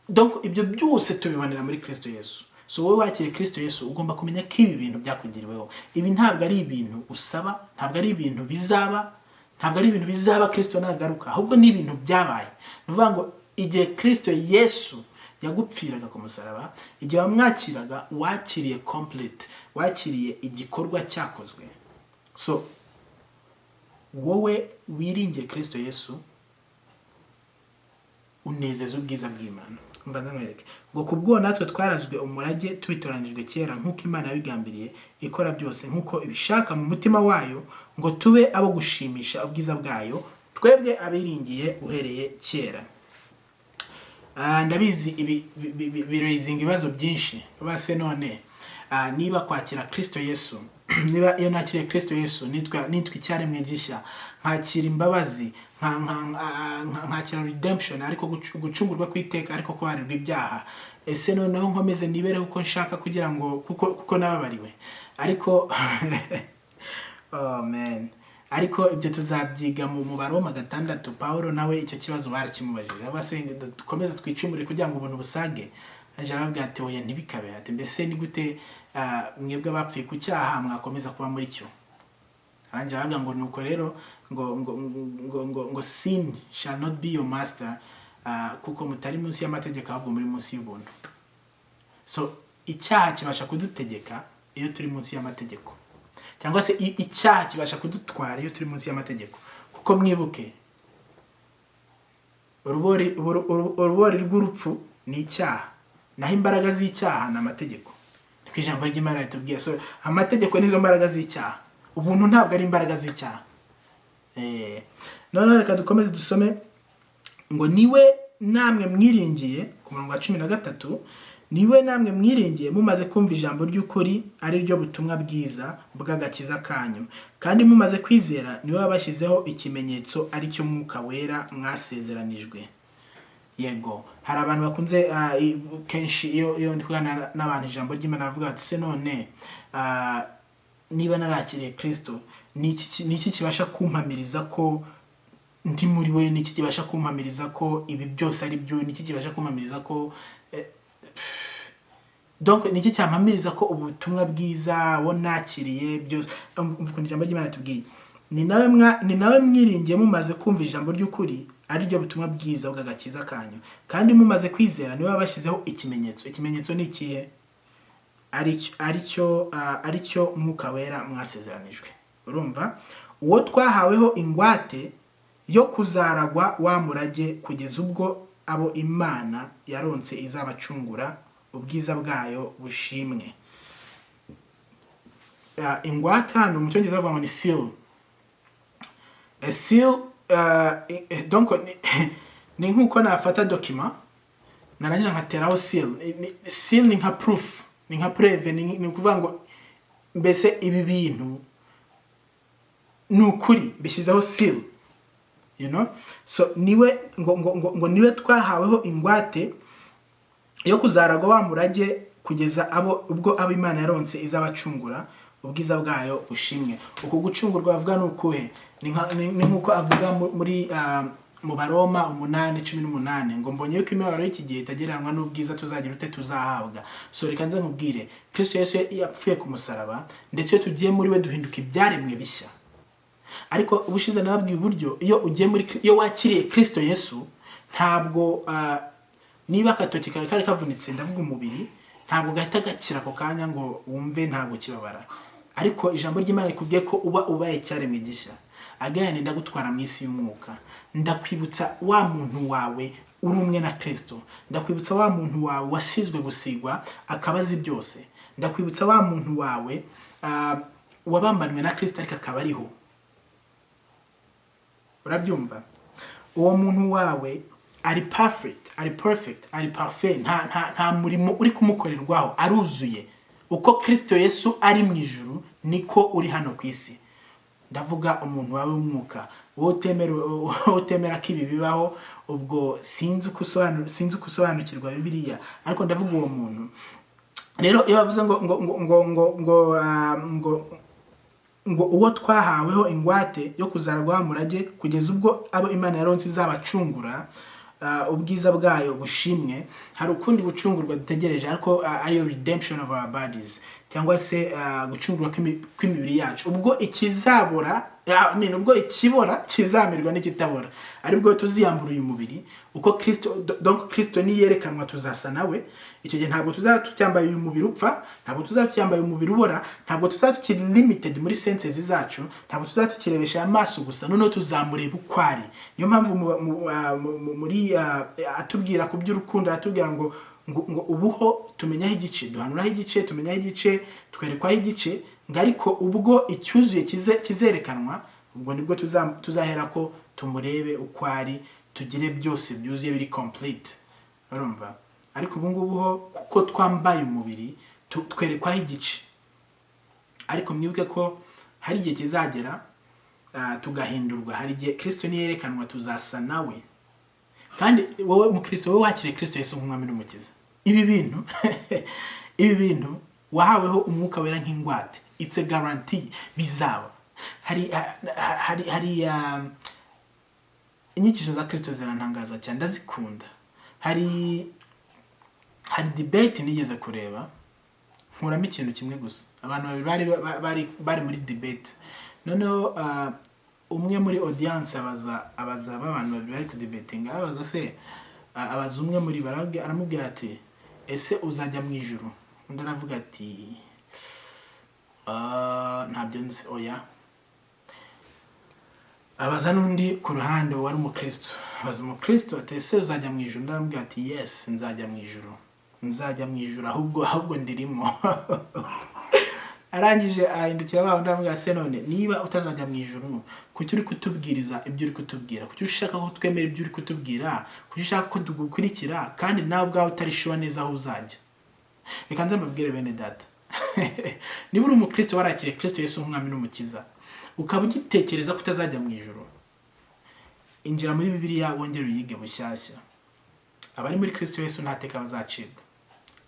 Donc ibyo byose tubibonera muri Kristo Yesu. So wowe wakiriye Kristo Yesu ugomba kumenya ko ibi bintu byakugiriweho. Ibi ntabwo ari ibintu usaba, ntabwo ari ibintu bizaba, ntabwo ari ibintu bizaba Kristo nagaruka, ahubwo ni ibintu byabaye. Nuvuga ngo igihe Kristo Yesu yagupfiraga ku musaraba, igihe wamwakiraga wakiriye complete, wakiriye igikorwa cyakozwe. So wowe wiringiye Kristo Yesu unezeza ubwiza bw'Imana. Mvanza mwereke ngo kubwo natwe twarazwe umurage tubitoranijwe kera nk'uko Imana yabigambiriye ikora byose nk'uko ibishaka mu mutima wayo, ngo tube abo gushimisha ubwiza bwayo, twebwe abiringiye uhereye kera. Ndabizi ibi birayizinga ibibazo byinshi. Base none niba kwakira Kristo Yesu, niba iyo nakiriye Kristo Yesu nitwa icyaremwe gishya, nkakira imbabazi, nkakira redemption, ariko gucungurwa kw'iteka, ariko kubarirwa ibyaha, ese noneho nkomeze nibereho uko nshaka kugira ngo kuko nababariwe. Ariko oh man, ariko ibyo tuzabyiga mu Baroma 6. Pawulo nawe icyo kibazo barakimubajije, abasenga dukomeze twicumure kugira ngo ubuntu busage. Aje arabwira ati oya ntibikabe, ati mbese ni gute mwebwe abapfuye ku cyaha mwakomeza kuba muri cyo. Aranje arabwira ngo nuko rero ngo sin shall not be your master, kuko mutari munsi y'amategeko ahubwo muri munsi y'ubuntu. So icyaha kibasha kudutegeka iyo turi munsi y'amategeko, cyangwa se icyaha kibasha kudutwara iyo turi munsi y'amategeko. Kuko mwibuke urubori rw'urupfu ni icyaha, naho imbaraga z'icyaha ni amategeko. Niko ijambo ry'Imana ritubwira. So amategeko nizo mbaraga z'icyaha, ubuntu ntabwo ari imbaraga z'icyaha. None reka dukomeze dusome ngo niwe namwe mwiringiye ku murongo wa 13, niwe namwe mwiringiye mumaze kumva ijambo ry'ukuri ari ryo butumwa bwiza bw'agakiza kanyu, kandi mumaze kwizera niwe wabashyizeho ikimenyetso ari cyo Mwuka Wera mwasezeranijwe. Yego, hari abantu bakunze kenshi iyo ndi kugana n'abantu ijambo ry'Imana bavuga ati se none niba narakiriye Kristo niki kibasha kumpamiriza ko ndi muri we, niki kibasha kumpamiriza ko ibi byose ari byo, niki kibasha kumpamiriza ko donc niki cyampamiriza ko ubutumwa bwiza wo nakiriye byose. Mvuga ijambo ry'Imana tubwiye ni nawe mwiringiye mumaze kumva ijambo ry'ukuri ari ryo butumwa bwiza bw'agakiza kanyu, kandi mumaze kwizera niwe wabashyizeho ikimenyetso. Ikimenyetso ni ikihe? aricyo Mwuka Wera mwasezeranijwe. Urumva, uwo twahaweho ingwate yo kuzaragwa wa murage kugeza ubwo abo Imana yaronse izabacungura ubwiza bwayo bushimwe. Ingwate hano mu cyongereza bavuga ngo ni seal. Seal donc ni nkuko nafata document narangiza nkateraho seal. Seal ni nka proof, ni nka preve, ni ukuvuga ngo mbese ibi bintu ni ukuri, bishyizeho seal, you know. So niwe ngo niwe twahaweho ingwate yo kuzaragwa wa murage kugeza ubwo abo Imana yaronse izabacungura ubwiza bwayo bushimwe. Uko gucungurwa avuga ni ukuhe? Ni nkuko avuga muri mu Baroma 8:18 ngo mbonye yuko imibabaro y'iki gihe itagereranywa n'ubwiza tuzagira tuzahabwa. So reka nze nkubwire, Kristo Yesu yapfuye ku musaraba, ndetse tugiye muri we duhinduka ibyaremwe bishya. Ariko ubushize nababwiye uburyo iyo wakiriye Kristo Yesu, ntabwo niba akatoki kawe kari kavunitse, ndavuga umubiri, ntabwo gahita gakira ako kanya ngo wumve ntabwo kibabara. Ariko ijambo ry'Imana rikubwiye ko ubaye icyaremwe gishya. Again, ndagutwara mu isi y'umwuka, ndakwibutsa wa muntu wawe uri umwe na Kristo, ndakwibutsa wa muntu wawe wasizwe gusigwa akabazi byose, ndakwibutsa wa muntu wawe wabambanywe na Kristo ariko akaba ariho. Urabyumva? Uwo muntu wawe ari perfect, ari parfait, nta murimo uri kumukorerwaho, aruzuye. Uko Kristo Yesu ari mu ijuru niko uri hano ku isi. Ndavuga umuntu wawe w'umwuka, utemera ko ibi bibaho, ubwo sinzi kusobanukirwa Bibiliya, ariko ndavuga uwo muntu. Rero iyo bavuze ngo uwo twahaweho ingwate yo kuzaragwa wa murage kugeza ubwo abo Imana yaronse izabacungura ubwiza bwayo bushimwe, hari ukundi gucungurwa dutegereje, ariko ariyo redemption of our bodies, cyangwa se gucungurwa kw'imibiri yacu, ubwo ikizabora, ubwo ikibora kizamirwa n'ikitabora, aribwo tuziyambura uyu mubiri. Uko Kristo niyerekanwa tuzasa nawe, icyo gihe ntabwo tuzacyambaye uyu mubiri upfa, ntabwo tuzacyambaye umubiri ubora, ntabwo tuzatukiri limited muri senses zacu, ntabwo tuzakirebesha amaso gusa, noneho tuzamureba ukwari. Niyo mpamvu muri atubwira ku by'urukundo, atubwira ngo ubuho tumenyaho igice, duhanuraho igice, tumenyaho igice, twerekwaho igice, ariko ubwo icyuzuye kizerekanwa, ubwo nibwo tuzahera ko tumurebe ukwari, tugire byose byuzuye biri complete. Urumva? Ariko ubu ngubu ho kuko twambaye umubiri twerekwaho igice, ariko mwibuke ko hari igihe kizagera tugahindurwa. Hari igihe Kristo niyerekanwa tuzasa nawe. Kandi wowe mu Kristo, wowe wakiriye Kristo Yesu nk'umwami n'umukiza, ibi bintu wahaweho Umwuka Wera nk'ingwate, it's a guarantee bizaba. Hari inyigisho za Kristo zirantangaza cyane, ndazikunda. Hari debate nigeze kureba, nkuramo ikintu kimwe gusa. Abantu bari muri debate, noneho umwe muri audience abaza abantu babiri bari ku debatinga, abaza umwe muri aramubwira ati, ese uzajya mu ijuru? Undi aravuga ati ntabyo nzi, oya. Abaza n'undi ku ruhande wari umukristo, abaza umukristo ati, ese uzajya mu ijuru? Undi aramubwira ati, yes, nzajya mu ijuru, ahubwo ndirimo. Arangije ahindukira baho ndamubwira, se none niba utazajya mu ijuru, kuki uri kutubwiriza ibyo uri kutubwira? Kuki ushaka ko twemera ibyo uri kutubwira? Kuki ushaka ko tugukurikira kandi nawe ubwawe utarishuwa neza aho uzajya? Reka nze mbabwire bene data, niba uri umukristo warakiriye Kristo Yesu nk'umwami n'umukiza, ukaba ugitekereza ko utazajya mu ijuru, injira muri Bibiliya wongere uyige bushyashya. Abari muri Kristo Yesu nta teka bazacibwa.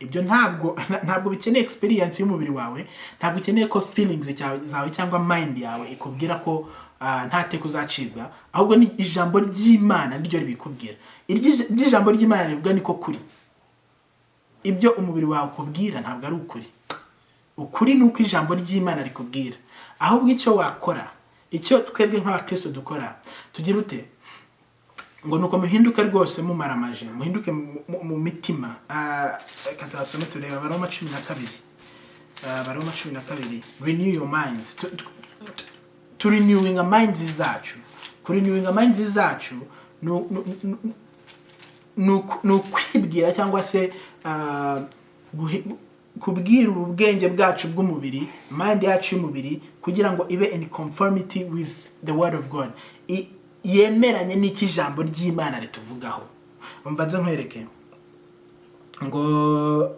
Ibyo ntabwo bikeneye experience y'umubiri wawe, ntabwo ukeneye ko feelings zawe cyangwa mind yawe ikubwira ko nta teka uzacibwa, ahubwo ni ijambo ry'Imana niryo ribikubwira. Ijambo ry'Imana rivuga niko kuri. Ibyo umubiri wawe ukubwira ntabwo ari ukuri. Ukuri ni uko ijambo ry'Imana rikubwira. Ahubwo icyo wakora, icyo twebwe nk'abakristo dukora, tugira ute? ngo nuko muhinduke rwose mumaramaje, muhinduke mu mitima. Reka tuhasome tureba Abaroma 12. Abaroma 12, renew your minds. To renewing a minds zacu, ku renewing a minds zacu no kwibwira cyangwa se kubwira ubwenge bwacu bw'umubiri, mind yacu y'umubiri, kugira ngo ibe in conformity with the word of God, yemeranye n'iki jambo ry'Imana rituvugaho. Umva nze nkwereke ngo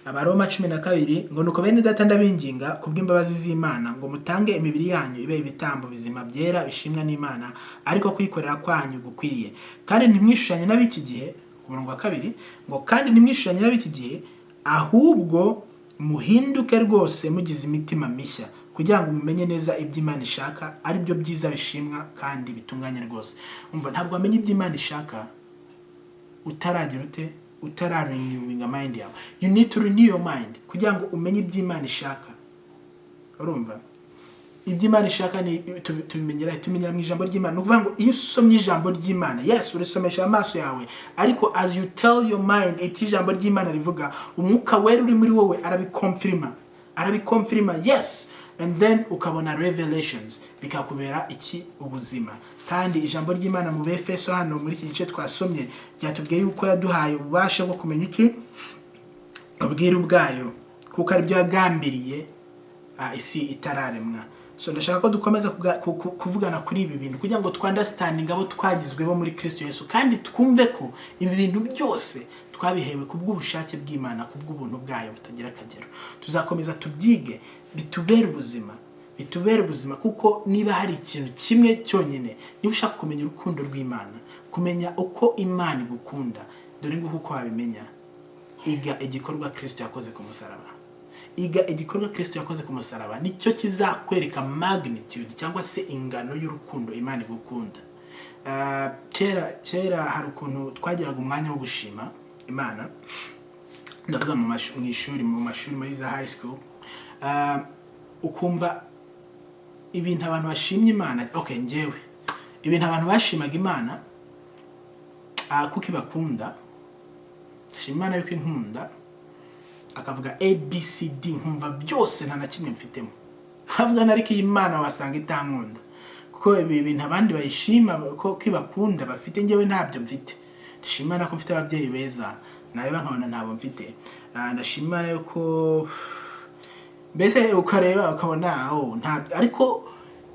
Abaroma 12, ngo nuko bene data ndabinginga kubw'imbabazi z'Imana ngo mutange imibiri yanyu ibe ibitambo bizima byera bishimwa n'Imana, ariko kwikorera kwanyu gukwiriye. Kandi ntimwishushanye n'ab'iki gihe, ku murongo wa 2, ngo kandi ntimwishushanye n'ab'iki gihe, ahubwo muhinduke rwose mugize imitima mishya, kugira ngo mumenye neza iby'Imana ishaka, ari byo byiza bishimwa kandi bitunganye rwose. Umva, ntabwo wamenye iby'Imana ishaka utaragira renewing a mind yawe. You need to renew your mind kugira ngo umenye iby'Imana ishaka. Urumva, iby'Imana ishaka ni tumenyera mu ijambo ry'Imana. No kuvuga ngo iyo usomye ijambo ry'Imana, yes, urisomesha amaso yawe, ariko as you tell your mind ijambo ry'Imana rivuga, umwuka wera uri muri wowe arabikonfirma, yes, and then ukabona revelations bikakubera iki ubuzima. Kandi ijambo ry'Imana mu Befeso hano muri iki gice twasomye ryatubwiye yuko yaduhaye ububasha bwo kumenya iki ubwiru bwayo, kuko ari byo yagambiriye isi itararemwa. So ndashaka ko dukomeza kuvugana kuri ibi bintu kugira ngo twandastanding abo twagizwe bo muri Kristo Yesu, kandi twumve ko ibi bintu byose twabihewe kubw'ubushake bw'Imana, kubw'ubuntu bwayo butagira akagero. Tuzakomeza tubyige bitubere ubuzima, kuko niba hari ikintu kimwe cyonyine, niba ushaka kumenya urukundo rw'Imana, kumenya uko Imana igukunda, dore ngo uko wabimenya, iga igikorwa Kristo yakoze ku musaraba. Nicyo kizakwereka magnitude cyangwa se ingano y'urukundo Imana igukunda. Kera hari ukuntu twagiraga umwanya wo gushima Imana, ndavuga mu mashuri muri za high school, ukumva ibintu abantu bashimye Imana. Njyewe ibintu abantu bashimaga Imana kuko ibakunda, shima Imana yuko inkunda, akavuga ABCD, nkumva byose nta na kimwe mfitemo. Havuga nariko Imana wasanga itankunda, kuko ibi bintu abandi bayishima ko kibakunda bafite, njyewe ntabyo mfite. Ndashimana ko mfite ababyeyi beza, nareba nkabona ntabo mfite. Ndashimana yuko mbese ukareba ukabona ntabyo. Ariko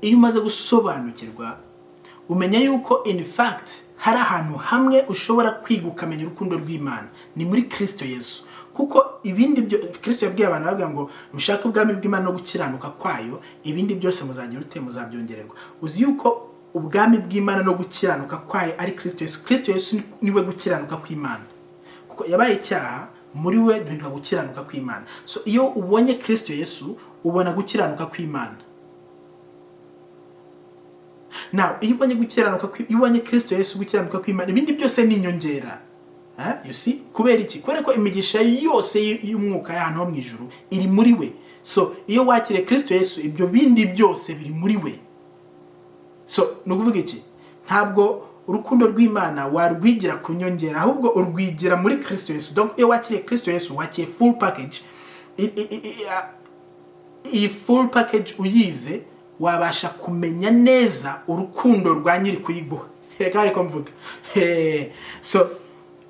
iyo umaze gusobanukirwa, umenya yuko in fact hari ahantu hamwe ushobora kwiga ukamenya urukundo rw'Imana, ni muri Kristo Yesu. Kuko ibindi byo Kristo yabwiye abantu bavuga ngo mushaka ubwami bw'Imana no gukiranuka kwayo, ibindi byose muzagira muzabyongererwa. Uzi yuko ubwami bw'Imana no gukiranuka kwayo ari Kristo Yesu. Kristo Yesu niwe gukiranuka kw'Imana, kuko yabaye icyaha, muri we duhinduka gukiranuka kw'Imana. So iyo ubonye Kristo Yesu ubona gukiranuka kw'Imana. Now iyo ubonye Kristo Yesu gukiranuka kw'Imana, ibindi byose ni inyongera. You see? Kubera iki? Kubera ko imigisha yose y'umwuka y'ahantu ho mu ijuru iri muri we. So iyo wakire Kristo Yesu, ibyo bindi byose biri muri we. So nukuvuga iki? Ntabwo urukundo rw'Imana warwigira kunyongera, ahubwo urwigira muri Kristo Yesu. Donc iyo wakire Kristo Yesu, wakire full package. Iyi full package uyize, wabasha kumenya neza urukundo rwa nyiri kuyiguha. Reka ariko mvuga. So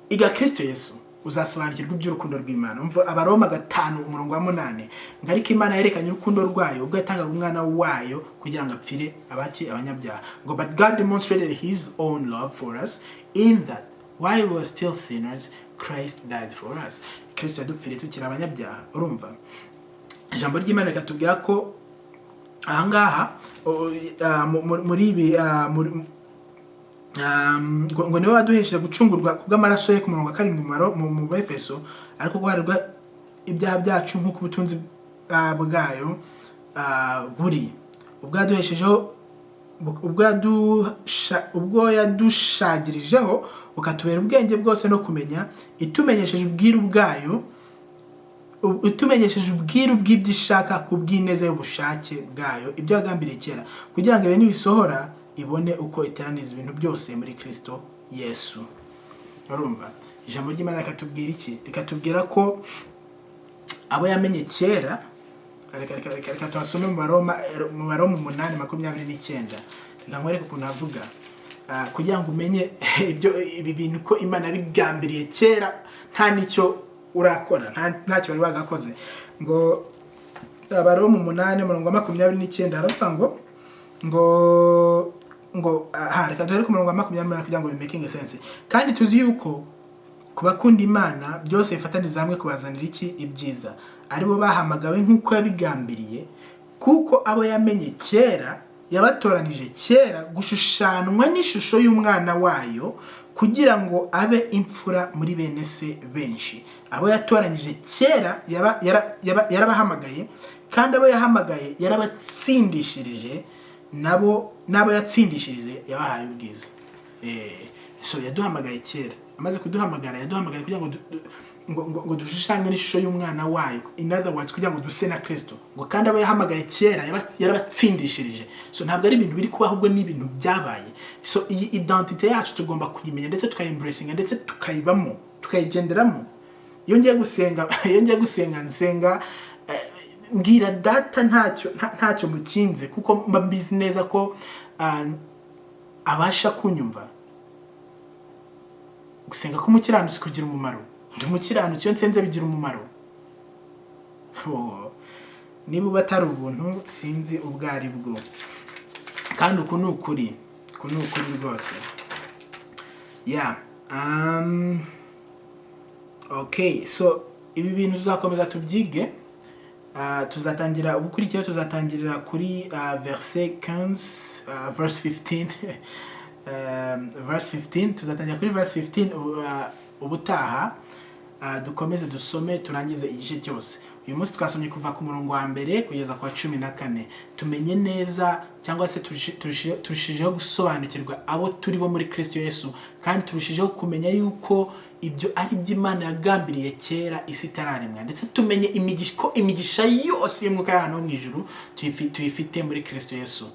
iga Kristo Yesu uzasobanukirwa iby'urukundo rw'Imana. Umva Abaroma 5:8, ngariko Imana yerekanye urukundo rwayo ubwo yatangaga umwana wayo kugira ngo apfire abanyabyaha. Ngo but God demonstrated his own love for us in that while we were still sinners Christ died for us. Kristo yadupfiriye tukiri abanyabyaha. Urumva ijambo ry'Imana rikatubwira ko ahangaha muri ibi ngo niwe waduhesheje gucungurwa kubw'amaraso ye ku murongo wa 7 mu Befeso, ariko guharirwa ibyaha byacu nk'uko ubutunzi bwayo buri ubwo yadushagirijeho ukatubera ubwenge bwose no kumenya, itumenyesheje ubwiru bwayo, utumenyesheje ubwiru bw'ibyishaka kubw'ineza y'ubushake bwayo, ibyo yagambiriye kera, kugira ngo ibe nibisohora ibone uko iteraniza ibintu byose muri Kristo Yesu. Urumva ijambo ry'Imana rikatubwira iki? Rikatubwira ko abo yamenye kera, reka twasome mu Baroma 8:29. Reka nkwereke ukuntu havuga kugira ngo umenye ibi bintu ko Imana bigambiriye kera nta nicyo urakora, ntacyo bari bagakoze. Ngo Abaroma 8:29 haravuga ngo reka duhere ku 28 kugira ngo bimaking sense. Kandi tuzi yuko kubakunda Imana byose bifataniza hamwe kubazanira iki? Ibyiza. Aribo bahamagawe nk'uko yabigambiriye, kuko abo yamenye kera yabatoranije kera gushushanwa n'ishusho y'umwana wayo, kugira ngo abe imfura muri bene se benshi. Abo yatoranyije kera yarabahamagaye, kandi abo yahamagaye yarabatsindishirije, nabo yatsindishirije yabahaye ubwiza. So yaduhamagaye kera, amaze kuduhamagara yaduhamagaye kugira ngo dushushanywe n'ishusho y'umwana wayo, in other words kugira ngo duse na Kristo. Ngo kandi abo yahamagaye kera yarabatsindishirije. So ntabwo ari ibintu biri kubaho, ahubwo ni ibintu byabaye. So iyi identity yacu tugomba kuyimenya ndetse tukayembracinga ndetse tukayibamo, tukayigenderamo. Iyo ngiye gusenga nsenga mbwira data ntacyo mukinze, kuko mba mbizi neza ko abasha kunyumva. Gusenga ko umukiranutsi kugira umumaro. Ndi umukiranutsi iyo nsenze bigira umumaro. Niba batari ubuntu sinzi ubwari bwo. Kandi uku ni ukuri rwose. Okay, so ibi bintu tuzakomeza tubyige. Tuzatangira ubukurikiyeho, tuzatangirira kuri verset 15, verse 15. Verse 15, tuzatangira kuri verse 15 ubutaha. Dukomeze dusome turangize igice cyose. Uyu munsi twasomye kuva ku murongo wa mbere kugeza kwa 14. Tumenye neza cyangwa se turushijeho gusobanukirwa abo turi bo muri Kristo Yesu, kandi turushijeho kumenya yuko ibyo ari by'Imana yagambiriye kera isi itararemwa, ndetse tumenye imigisha yose y'umwuka y'ahantu mu ijuru tuyifite muri Kristo Yesu.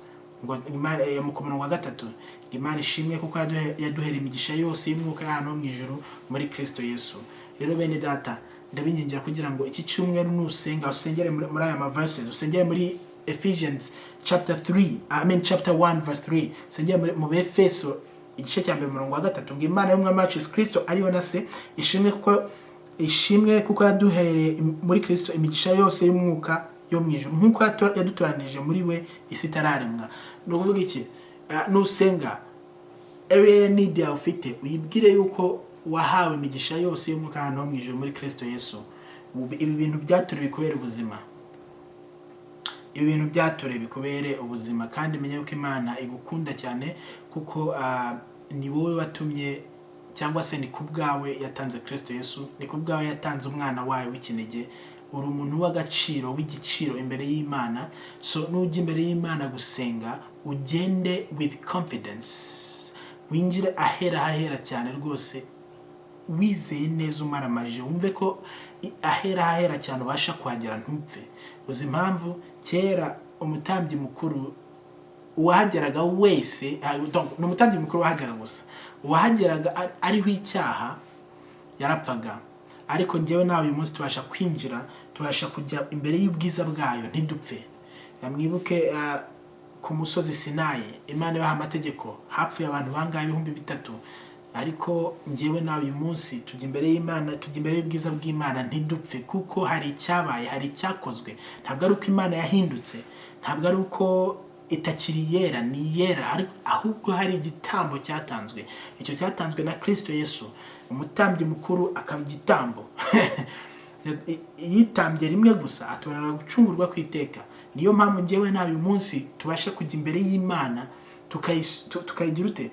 Ngo Imana mu murongo wa 3, Imana ishimwe kuko yaduhera imigisha yose y'umwuka y'ahantu mu ijuru muri Kristo Yesu. Rero bene data, ndabingingira kugira ngo iki cyumweru nusenga usengere muri aya verses, usengere muri Ephesians chapter 1 verse 3, usengere mu Efeso igice cya 1 murongo wa 3. Ngo Imana y'umwami wacu Yesu Kristo ariyo na se ishimwe kuko yaduhereye muri Kristo imigisha yose y'umwuka yo mu ijuru, nk'uko yadutoranije muri we isi itararemwa. No kuvuga iki? Nusenga area need ya ufite uyibwire yuko wahawe imigisha yose y'umwuka hano mu ijuru muri Kristo Yesu. Ibi bintu byature bikubere ubuzima. Ibi bintu byature bikubere ubuzima, kandi menye yuko Imana igukunda cyane, kuko ni wowe watumye, cyangwa se ni kubwawe yatanze Kristo Yesu, ni kubwawe yatanze umwana wayo w'ikinege. Uri umuntu w'igiciro imbere y'Imana. So nujya imbere y'Imana gusenga, ugende with confidence, winjire ahera cyane rwose, wizeye neza umaramaje, wumve ko ahera cyane ubasha kuhagera ntupfe. Uzi impamvu? Kera umutambyi mukuru uwahageraga wese, ni umutambyi mukuru wahageraga gusa, uwahageraga ariho icyaha yarapfaga. Ariko njyewe nawe uyu munsi tubasha kwinjira, tubasha kujya imbere y'ubwiza bwayo ntidupfe. Mwibuke ku musozi Sinayi, Imana ibaha amategeko, hapfuye abantu bangahe 3,000. Ariko njyewe nawe uyu munsi tujya imbere y'Imana, tujya imbere y'ubwiza bw'Imana ntidupfe, kuko hari icyabaye, hari icyakozwe. Ntabwo ari uko Imana yahindutse, ntabwo ari uko itakiri yera, ni yera, ahubwo hari igitambo cyatanzwe. Icyo cyatanzwe na Kristo Yesu, umutambyi mukuru akaba igitambo. Yitambye rimwe gusa atubonera gucungurwa kwiteka. Niyo mpamvu njyewe nawe uyu munsi tubasha kujya imbere y'Imana, tukayigira ute,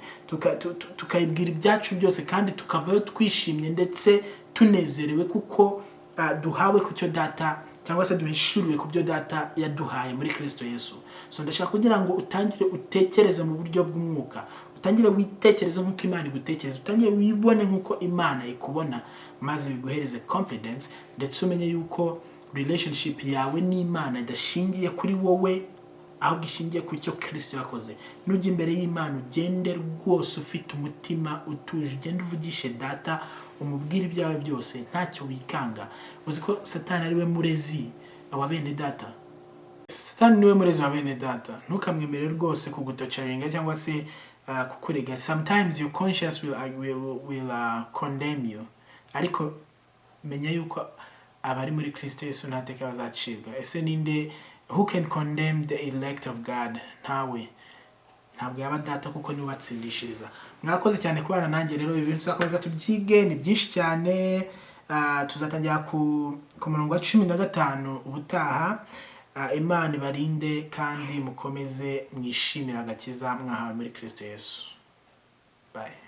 tukayibwira ibyacu byose, kandi tukavayo twishimye ndetse tunezerewe, kuko duhawe ku cyo data, cyangwa se duhishuriwe ku byo data yaduhaye muri Kristo Yesu. So ndashaka kugira ngo utangire utekereze mu buryo bw'umwuka, utangire witekereze nk'uko Imana igutekereza, utangire wibone nk'uko Imana ikubona, maze biguhereze confidence, ndetse umenye yuko relationship yawe n'Imana idashingiye kuri wowe ahubwo ishingiye ku cyo Kristo yakoze. Nujya imbere y'Imana ugende rwose ufite umutima utuje, ugende uvugishe data, umubwire ibyawe byose ntacyo wikanga. Uzi ko Satani ari we murezi wa bene data. Satani niwe murezi wa bene data. Ntukamwemerere rwose kugutocaringa cyangwa se kukurega. Sometimes your conscience will condemn you. Ariko menya yuko abari muri Kristo Yesu ntateka bazacibwa. Ese ninde who can condemn the elect of God? Ntawe. Ntabwo yaba data kuko niwe batsindishiriza. Mwakoze cyane kubana nanjye rero, ibintu tuzakomeza tubyige, ni byinshi cyane. Tuzatangira ku murongo wa 15 ubutaha. Imana ibarinde kandi mukomeze mwishimira agakiza mwahawe muri Kristo Yesu. Bye.